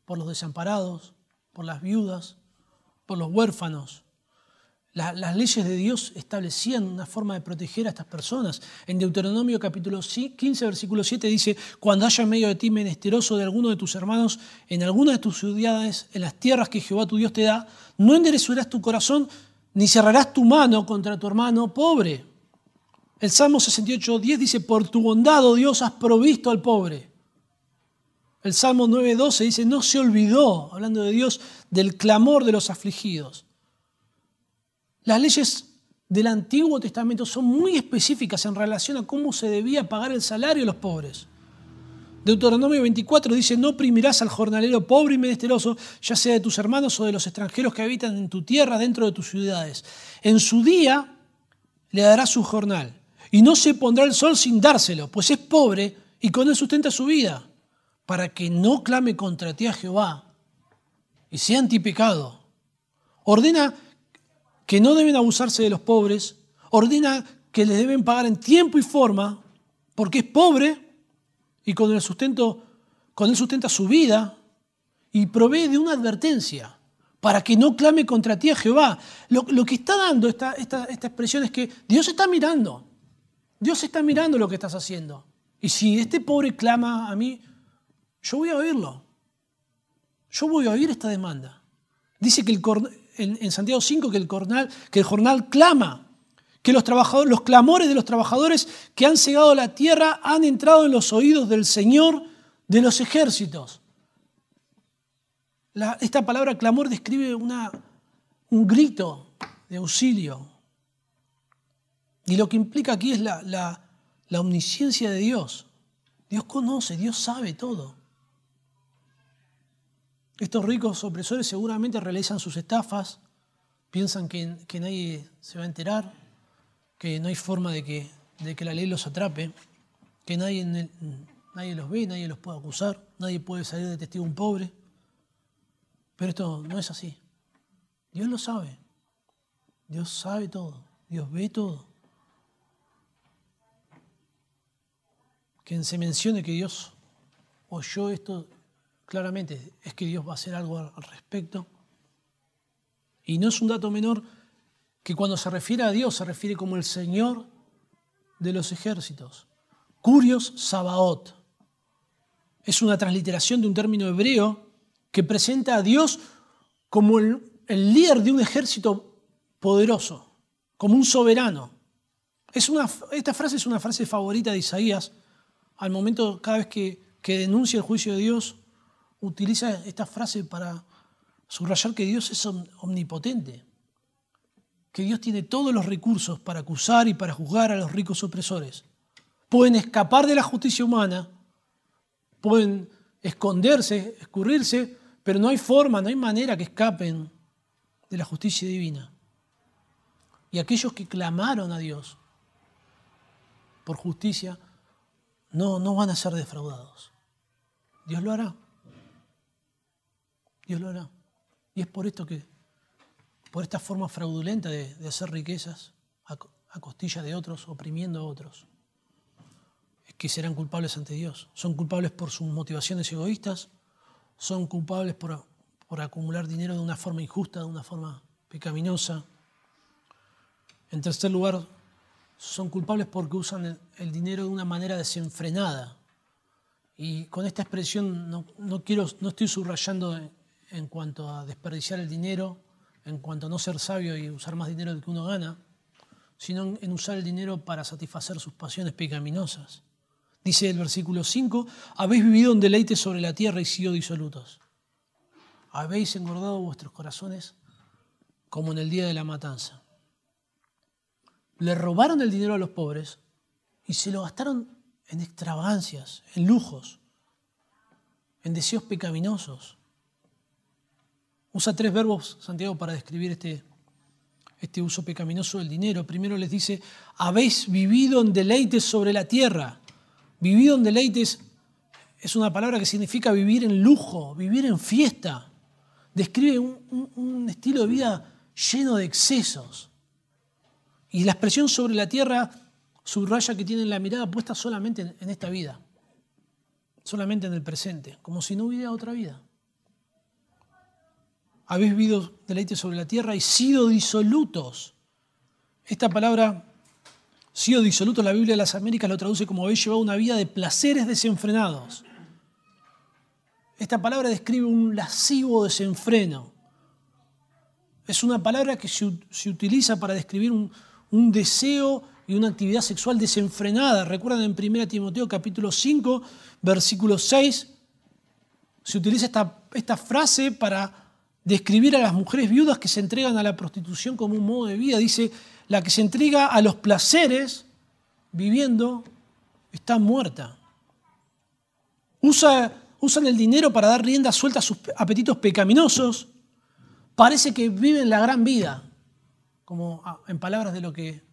Speaker 1: por los desamparados, por las viudas, por los huérfanos. Las leyes de Dios establecían una forma de proteger a estas personas. En Deuteronomio capítulo 15, versículo 7 dice: cuando haya en medio de ti menesteroso de alguno de tus hermanos en alguna de tus ciudades, en las tierras que Jehová tu Dios te da, no enderecerás tu corazón ni cerrarás tu mano contra tu hermano pobre. El Salmo 68:10 dice: por tu bondad, oh Dios, has provisto al pobre. El Salmo 9:12 dice: no se olvidó, hablando de Dios, del clamor de los afligidos. Las leyes del Antiguo Testamento son muy específicas en relación a cómo se debía pagar el salario a los pobres. Deuteronomio 24 dice: no oprimirás al jornalero pobre y menesteroso, ya sea de tus hermanos o de los extranjeros que habitan en tu tierra dentro de tus ciudades. En su día le darás su jornal, y no se pondrá el sol sin dárselo, pues es pobre y con él sustenta su vida, para que no clame contra ti a Jehová y sea antipecado. Ordena que no deben abusarse de los pobres, ordena que les deben pagar en tiempo y forma, porque es pobre y con él sustenta su vida, y provee de una advertencia para que no clame contra ti a Jehová. Lo que está dando esta expresión es que Dios está mirando. Dios está mirando lo que estás haciendo. Y si este pobre clama a mí, yo voy a oírlo. Yo voy a oír esta demanda. Dice que en Santiago 5 que el jornal clama, que los clamores de los trabajadores que han cegado la tierra han entrado en los oídos del Señor de los ejércitos. Esta palabra clamor describe un grito de auxilio. Y lo que implica aquí es la omnisciencia de Dios. Dios conoce, Dios sabe todo. Estos ricos opresores seguramente realizan sus estafas, piensan que nadie se va a enterar, que no hay forma de que la ley los atrape, que nadie los ve, nadie los puede acusar, nadie puede salir de testigo un pobre. Pero esto no es así. Dios lo sabe. Dios sabe todo. Dios ve todo. Que se mencione que Dios oyó esto claramente, es que Dios va a hacer algo al respecto. Y no es un dato menor que cuando se refiere a Dios se refiere como el Señor de los ejércitos. Kurios Sabaoth. Es una transliteración de un término hebreo que presenta a Dios como el líder de un ejército poderoso, como un soberano. Esta frase es una frase favorita de Isaías. Al momento, cada vez que denuncia el juicio de Dios, utiliza esta frase para subrayar que Dios es omnipotente, que Dios tiene todos los recursos para acusar y para juzgar a los ricos opresores. Pueden escapar de la justicia humana, pueden esconderse, escurrirse, pero no hay forma, no hay manera que escapen de la justicia divina. Y aquellos que clamaron a Dios por justicia no van a ser defraudados. Dios lo hará. Dios lo hará. Y es por esto que, por esta forma fraudulenta de hacer riquezas a costilla de otros, oprimiendo a otros, es que serán culpables ante Dios. Son culpables por sus motivaciones egoístas, son culpables por acumular dinero de una forma injusta, de una forma pecaminosa. En tercer lugar, son culpables porque usan el dinero de una manera desenfrenada. Y con esta expresión no estoy subrayando en cuanto a desperdiciar el dinero, en cuanto a no ser sabio y usar más dinero del que uno gana, sino en usar el dinero para satisfacer sus pasiones pecaminosas. Dice el versículo 5, habéis vivido en deleite sobre la tierra y sido disolutos. Habéis engordado vuestros corazones como en el día de la matanza. Le robaron el dinero a los pobres y se lo gastaron en extravagancias, en lujos, en deseos pecaminosos. Usa 3 verbos, Santiago, para describir este uso pecaminoso del dinero. Primero les dice, habéis vivido en deleites sobre la tierra. Vivido en deleites es una palabra que significa vivir en lujo, vivir en fiesta. Describe un estilo de vida lleno de excesos. Y la expresión sobre la tierra subraya que tienen la mirada puesta solamente en esta vida, solamente en el presente, como si no hubiera otra vida. Habéis vivido deleites sobre la tierra y sido disolutos. Esta palabra, sido disolutos, la Biblia de las Américas lo traduce como habéis llevado una vida de placeres desenfrenados. Esta palabra describe un lascivo desenfreno. Es una palabra que se utiliza para describir un deseo y una actividad sexual desenfrenada. Recuerdan en 1 Timoteo capítulo 5, versículo 6, se utiliza esta frase para describir a las mujeres viudas que se entregan a la prostitución como un modo de vida. Dice, la que se entrega a los placeres viviendo está muerta. Usan el dinero para dar rienda suelta a sus apetitos pecaminosos. Parece que viven la gran vida, como en palabras de lo que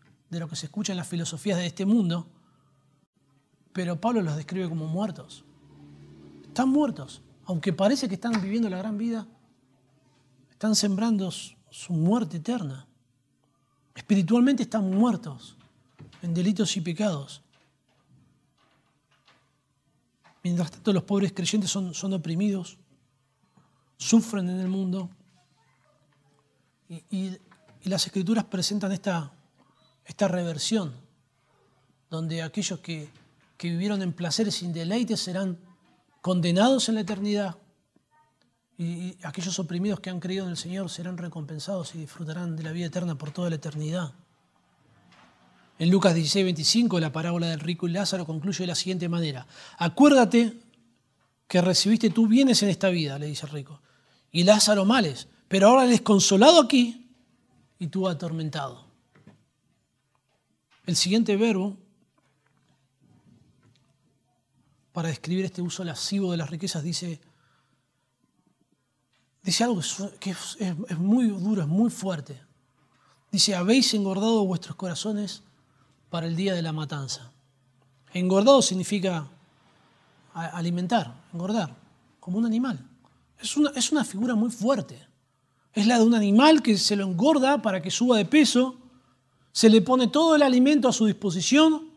Speaker 1: se escucha en las filosofías de este mundo. Pero Pablo los describe como muertos. Están muertos. Aunque parece que están viviendo la gran vida, están sembrando su muerte eterna. Espiritualmente están muertos en delitos y pecados. Mientras tanto, los pobres creyentes son oprimidos, sufren en el mundo. Y las Escrituras presentan esta reversión, donde aquellos que vivieron en placeres sin deleites serán condenados en la eternidad. Y aquellos oprimidos que han creído en el Señor serán recompensados y disfrutarán de la vida eterna por toda la eternidad. En Lucas 16:25, la parábola del rico y Lázaro concluye de la siguiente manera. Acuérdate que recibiste tú bienes en esta vida, le dice el rico, y Lázaro males, pero ahora eres consolado aquí y tú atormentado. El siguiente verbo para describir este uso lascivo de las riquezas dice algo que es muy duro, es muy fuerte. Dice, habéis engordado vuestros corazones para el día de la matanza. Engordado significa alimentar, engordar, como un animal. Es una figura muy fuerte. Es la de un animal que se lo engorda para que suba de peso, se le pone todo el alimento a su disposición,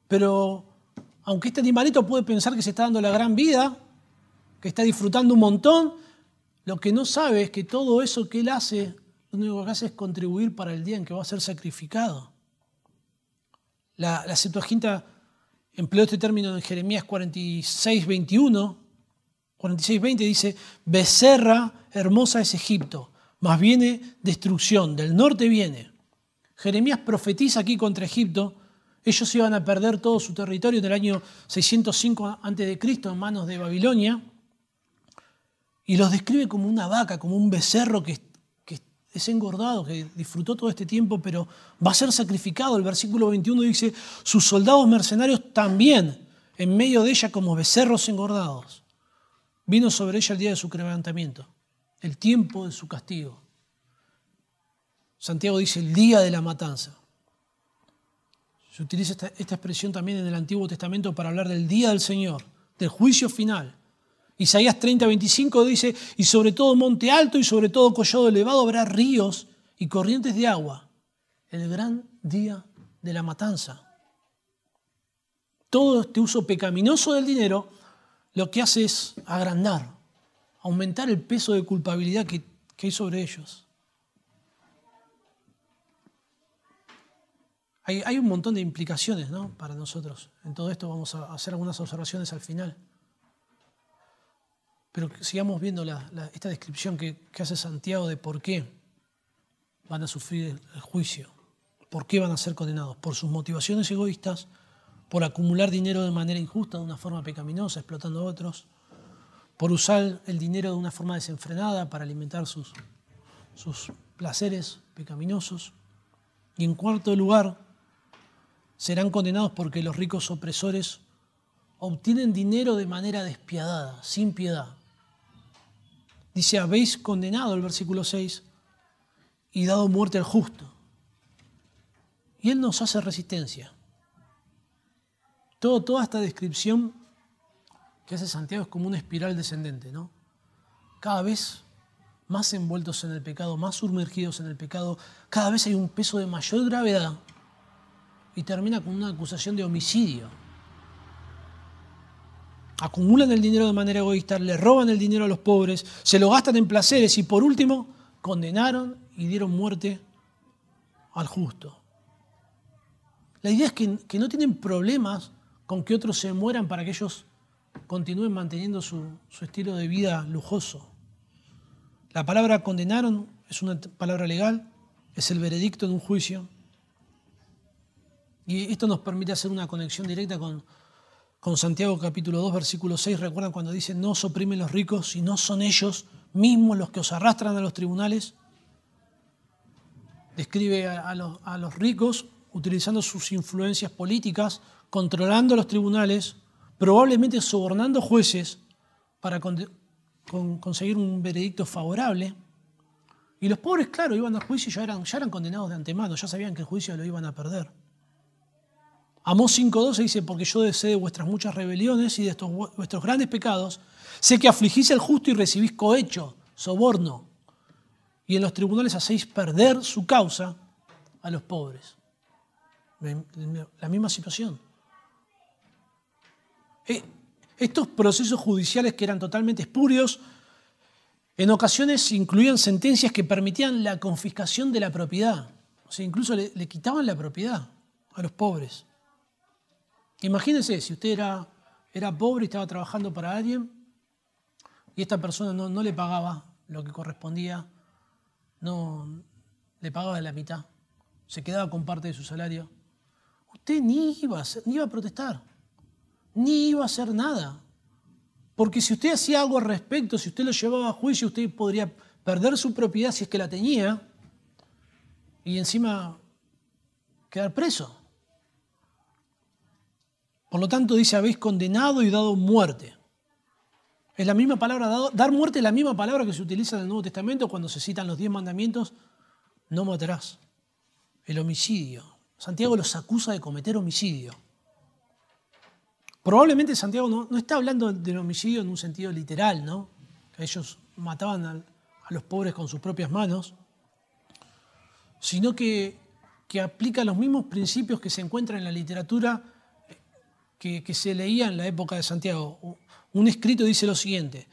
Speaker 1: pero aunque este animalito puede pensar que se está dando la gran vida, que está disfrutando un montón, lo que no sabe es que todo eso que él hace, lo único que hace es contribuir para el día en que va a ser sacrificado. La Septuaginta empleó este término en Jeremías 46:21, 46:20 dice, becerra hermosa es Egipto, mas viene destrucción, del norte viene. Jeremías profetiza aquí contra Egipto. Ellos iban a perder todo su territorio en el año 605 a.C. en manos de Babilonia. Y los describe como una vaca, como un becerro que es engordado, que disfrutó todo este tiempo, pero va a ser sacrificado. El versículo 21 dice, sus soldados mercenarios también, en medio de ella como becerros engordados. Vino sobre ella el día de su quebrantamiento, el tiempo de su castigo. Santiago dice el día de la matanza. Se utiliza esta expresión también en el Antiguo Testamento para hablar del día del Señor, del juicio final. Isaías 30:25 dice, y sobre todo monte alto y sobre todo collado elevado habrá ríos y corrientes de agua. El gran día de la matanza. Todo este uso pecaminoso del dinero lo que hace es agrandar, aumentar el peso de culpabilidad que hay sobre ellos. Hay un montón de implicaciones, ¿no?, para nosotros. En todo esto vamos a hacer algunas observaciones al final. Pero sigamos viendo esta descripción que hace Santiago de por qué van a sufrir el juicio, por qué van a ser condenados, por sus motivaciones egoístas, por acumular dinero de manera injusta, de una forma pecaminosa, explotando a otros, por usar el dinero de una forma desenfrenada para alimentar sus placeres pecaminosos. Y en cuarto lugar, serán condenados porque los ricos opresores obtienen dinero de manera despiadada, sin piedad. Dice, habéis condenado, el versículo 6, y dado muerte al justo. Y él nos hace resistencia. Toda esta descripción que hace Santiago es como una espiral descendente, ¿no? Cada vez más envueltos en el pecado, más sumergidos en el pecado, cada vez hay un peso de mayor gravedad y termina con una acusación de homicidio. Acumulan el dinero de manera egoísta, le roban el dinero a los pobres, se lo gastan en placeres y por último condenaron y dieron muerte al justo. La idea es que no tienen problemas con que otros se mueran para que ellos continúen manteniendo su estilo de vida lujoso. La palabra condenaron es una palabra legal, es el veredicto en un juicio. Y esto nos permite hacer una conexión directa con Santiago capítulo 2, versículo 6. ¿Recuerdan cuando dice, no os oprimen los ricos, sino son ellos mismos los que os arrastran a los tribunales? Describe a los ricos utilizando sus influencias políticas, controlando los tribunales, probablemente sobornando jueces para conseguir un veredicto favorable. Y los pobres, claro, iban al juicio y ya eran condenados de antemano, ya sabían que el juicio lo iban a perder. Amós 5:12 dice, porque yo sé de vuestras muchas rebeliones y de vuestros grandes pecados, sé que afligís al justo y recibís cohecho, soborno, y en los tribunales hacéis perder su causa a los pobres. La misma situación. Estos procesos judiciales que eran totalmente espurios, en ocasiones incluían sentencias que permitían la confiscación de la propiedad. O sea, incluso le quitaban la propiedad a los pobres. Imagínense, si usted era pobre y estaba trabajando para alguien y esta persona no le pagaba lo que correspondía, no le pagaba la mitad, se quedaba con parte de su salario, usted ni iba a protestar, ni iba a hacer nada. Porque si usted hacía algo al respecto, si usted lo llevaba a juicio, usted podría perder su propiedad si es que la tenía y encima quedar preso. Por lo tanto, dice, habéis condenado y dado muerte. Es la misma palabra, dar muerte es la misma palabra que se utiliza en el Nuevo Testamento cuando se citan los 10 mandamientos, no matarás. El homicidio. Santiago los acusa de cometer homicidio. Probablemente Santiago no está hablando del homicidio en un sentido literal, ¿no? Que ellos mataban a los pobres con sus propias manos, sino que aplica los mismos principios que se encuentran en la literatura que se leía en la época de Santiago. Un escrito dice lo siguiente: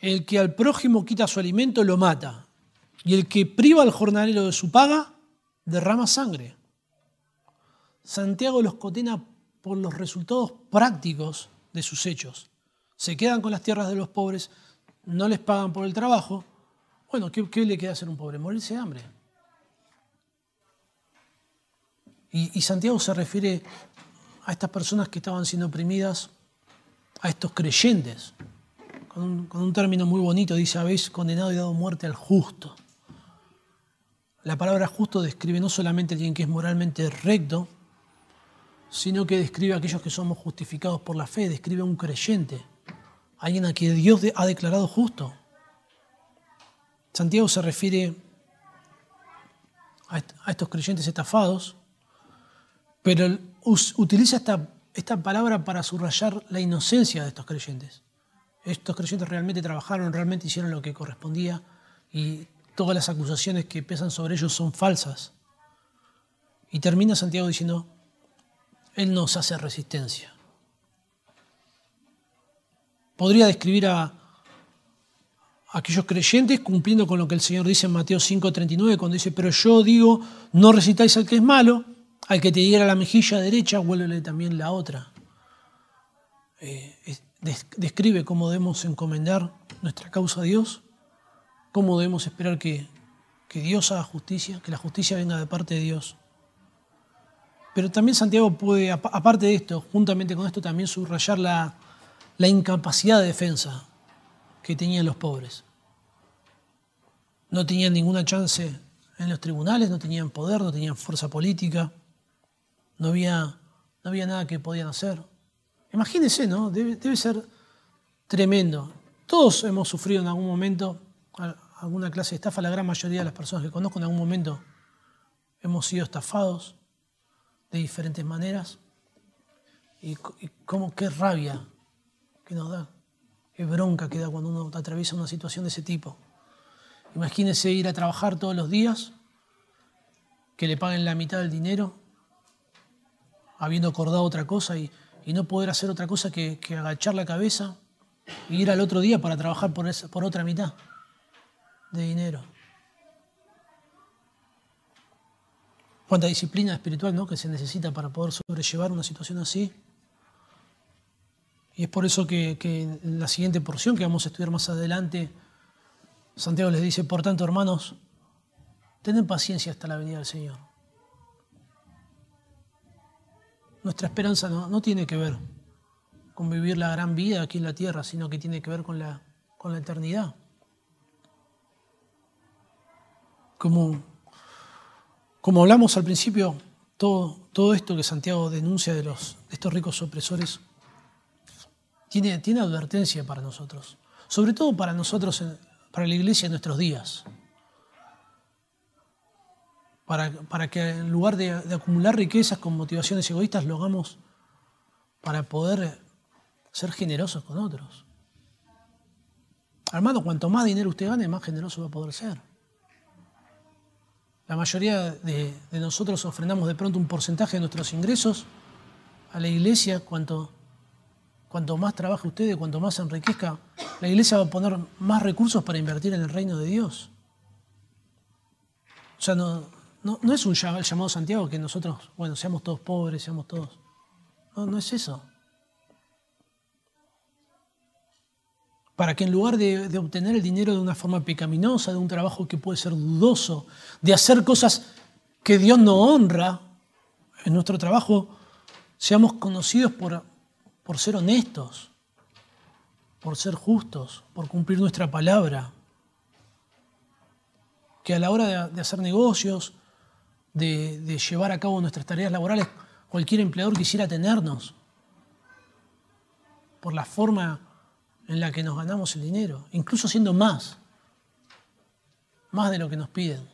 Speaker 1: el que al prójimo quita su alimento lo mata, y el que priva al jornalero de su paga derrama sangre. Santiago los condena por los resultados prácticos de sus hechos. se quedan con las tierras de los pobres, no les pagan por el trabajo. Bueno, ¿qué le queda hacer a un pobre? Morirse de hambre. Y Santiago se refiere a estas personas que estaban siendo oprimidas, a estos creyentes, con un término muy bonito, dice: habéis condenado y dado muerte al justo. La palabra justo describe no solamente a alguien que es moralmente recto, sino que describe a aquellos que somos justificados por la fe, describe a un creyente, alguien a quien Dios ha declarado justo. Santiago se refiere a estos creyentes estafados, pero utiliza esta palabra para subrayar la inocencia de estos creyentes. Estos creyentes realmente trabajaron, realmente hicieron lo que correspondía y todas las acusaciones que pesan sobre ellos son falsas. Y termina Santiago diciendo: Él nos hace resistencia. Podría describir a aquellos creyentes cumpliendo con lo que el Señor dice en Mateo 5:39, cuando dice: pero yo digo, no resistáis al que es malo, al que te diera la mejilla derecha, vuélvele también la otra. Describe cómo debemos encomendar nuestra causa a Dios, cómo debemos esperar que Dios haga justicia, que la justicia venga de parte de Dios. Pero también Santiago puede, aparte de esto, juntamente con esto, también subrayar la incapacidad de defensa que tenían los pobres. No tenían ninguna chance en los tribunales, no tenían poder, no tenían fuerza política, no había nada que podían hacer. Imagínense, ¿no? Debe ser tremendo. Todos hemos sufrido en algún momento alguna clase de estafa. La gran mayoría de las personas que conozco en algún momento hemos sido estafados de diferentes maneras. Y qué rabia que nos da, qué bronca que da cuando uno atraviesa una situación de ese tipo. Imagínense ir a trabajar todos los días, que le paguen la mitad del dinero, habiendo acordado otra cosa y no poder hacer otra cosa que agachar la cabeza e ir al otro día para trabajar por otra mitad de dinero. Cuánta disciplina espiritual, ¿no?, que se necesita para poder sobrellevar una situación así. Y es por eso que en la siguiente porción que vamos a estudiar más adelante, Santiago les dice: por tanto, hermanos, tened paciencia hasta la venida del Señor. Nuestra esperanza no tiene que ver con vivir la gran vida aquí en la tierra, sino que tiene que ver con la eternidad. Como hablamos al principio, todo esto que Santiago denuncia de estos ricos opresores tiene advertencia para nosotros, sobre todo para nosotros, para la iglesia en nuestros días. Para que en lugar de acumular riquezas con motivaciones egoístas, lo hagamos para poder ser generosos con otros. Hermano, cuanto más dinero usted gane, más generoso va a poder ser. La mayoría de nosotros ofrendamos de pronto un porcentaje de nuestros ingresos a la iglesia. Cuanto más trabaje usted y cuanto más se enriquezca, la iglesia va a poner más recursos para invertir en el reino de Dios. O sea, no es el llamado Santiago que nosotros, seamos todos pobres, seamos todos. No es eso. Para que en lugar de obtener el dinero de una forma pecaminosa, de un trabajo que puede ser dudoso, de hacer cosas que Dios no honra en nuestro trabajo, seamos conocidos por ser honestos, por ser justos, por cumplir nuestra palabra. Que a la hora de hacer negocios, de llevar a cabo nuestras tareas laborales, cualquier empleador quisiera tenernos por la forma en la que nos ganamos el dinero, incluso siendo más de lo que nos piden.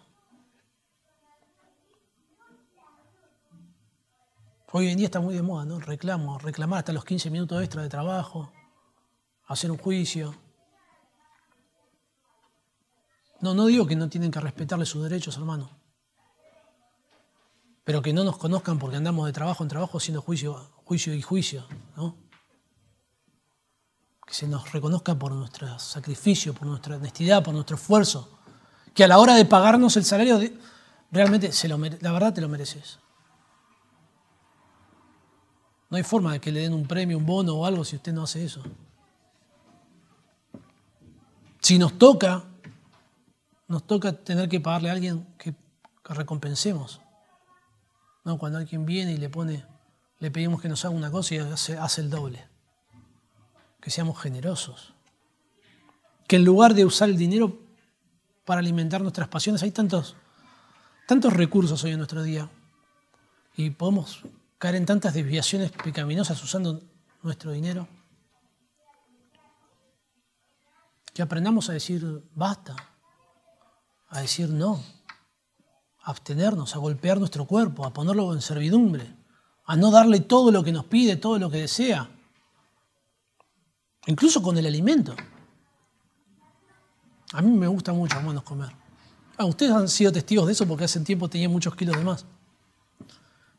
Speaker 1: Hoy en día está muy de moda, ¿no? Reclamar hasta los 15 minutos extra de trabajo, hacer un juicio. No digo que no tienen que respetarle sus derechos, hermano, pero que no nos conozcan porque andamos de trabajo en trabajo haciendo juicio, ¿no? Que se nos reconozca por nuestro sacrificio, por nuestra honestidad, por nuestro esfuerzo. Que a la hora de pagarnos el salario, realmente la verdad te lo mereces. No hay forma de que le den un premio, un bono o algo si usted no hace eso. Si nos toca tener que pagarle a alguien que recompensemos. ¿No? Cuando alguien viene y le pedimos que nos haga una cosa y hace el doble. Que seamos generosos. Que en lugar de usar el dinero para alimentar nuestras pasiones, hay tantos recursos hoy en nuestro día y podemos caer en tantas desviaciones pecaminosas usando nuestro dinero, que aprendamos a decir basta, a decir no, a abstenernos, a golpear nuestro cuerpo, a ponerlo en servidumbre, a no darle todo lo que nos pide, todo lo que desea, incluso con el alimento. A mí me gusta mucho, hermanos, comer. Ustedes han sido testigos de eso porque hace tiempo tenía muchos kilos de más.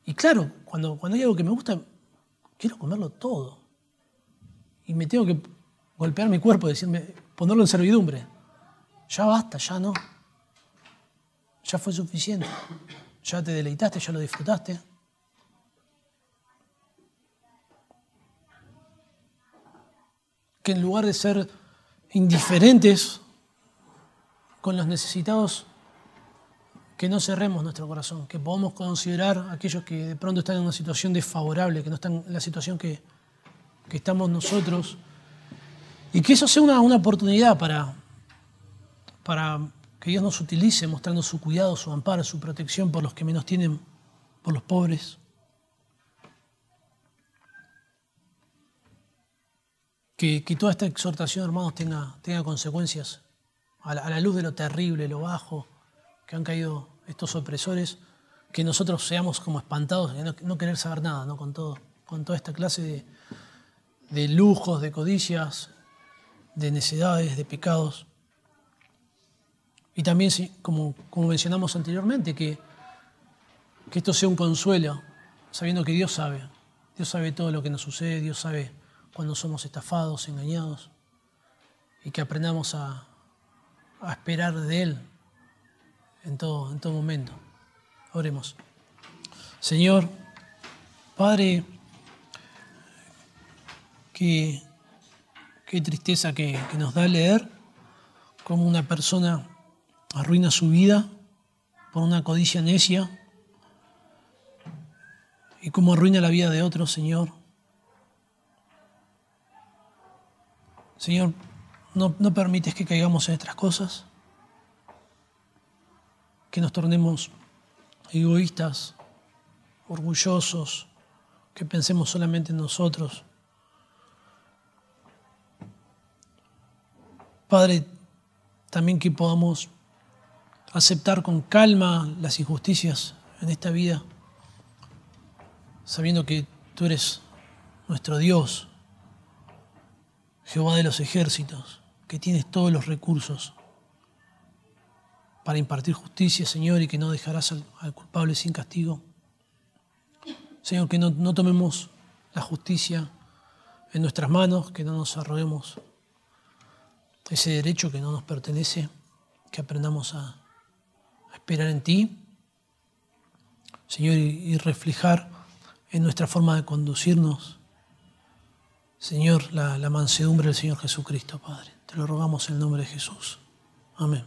Speaker 1: Y claro, cuando hay algo que me gusta, quiero comerlo todo. Y me tengo que golpear mi cuerpo y ponerlo en servidumbre. Ya basta, ya no. Ya fue suficiente. Ya te deleitaste, ya lo disfrutaste. Que en lugar de ser indiferentes con los necesitados, que no cerremos nuestro corazón, que podamos considerar a aquellos que de pronto están en una situación desfavorable, que no están en la situación que estamos nosotros, y que eso sea una oportunidad para que Dios nos utilice mostrando su cuidado, su amparo, su protección por los que menos tienen, por los pobres. Que toda esta exhortación, hermanos, tenga consecuencias a la luz de lo terrible, lo bajo que han caído estos opresores, que nosotros seamos como espantados de no querer saber nada, ¿no? con toda esta clase de lujos, de codicias, de necedades, de pecados. Y también, como mencionamos anteriormente, que esto sea un consuelo, sabiendo que Dios sabe todo lo que nos sucede, Dios sabe cuando somos estafados, engañados, y que aprendamos a esperar de Él en todo momento. Oremos. Señor, Padre, qué tristeza que nos da leer cómo una persona arruina su vida por una codicia necia y cómo arruina la vida de otros, Señor. Señor, no permites que caigamos en estas cosas, que nos tornemos egoístas, orgullosos, que pensemos solamente en nosotros. Padre, también que podamos aceptar con calma las injusticias en esta vida, sabiendo que tú eres nuestro Dios, Jehová de los ejércitos, que tienes todos los recursos para impartir justicia, Señor, y que no dejarás al culpable sin castigo. Señor, que no tomemos la justicia en nuestras manos, que no nos arroguemos ese derecho que no nos pertenece, que aprendamos a esperar en ti, Señor, y reflejar en nuestra forma de conducirnos, Señor, la mansedumbre del Señor Jesucristo, Padre. Te lo rogamos en el nombre de Jesús. Amén.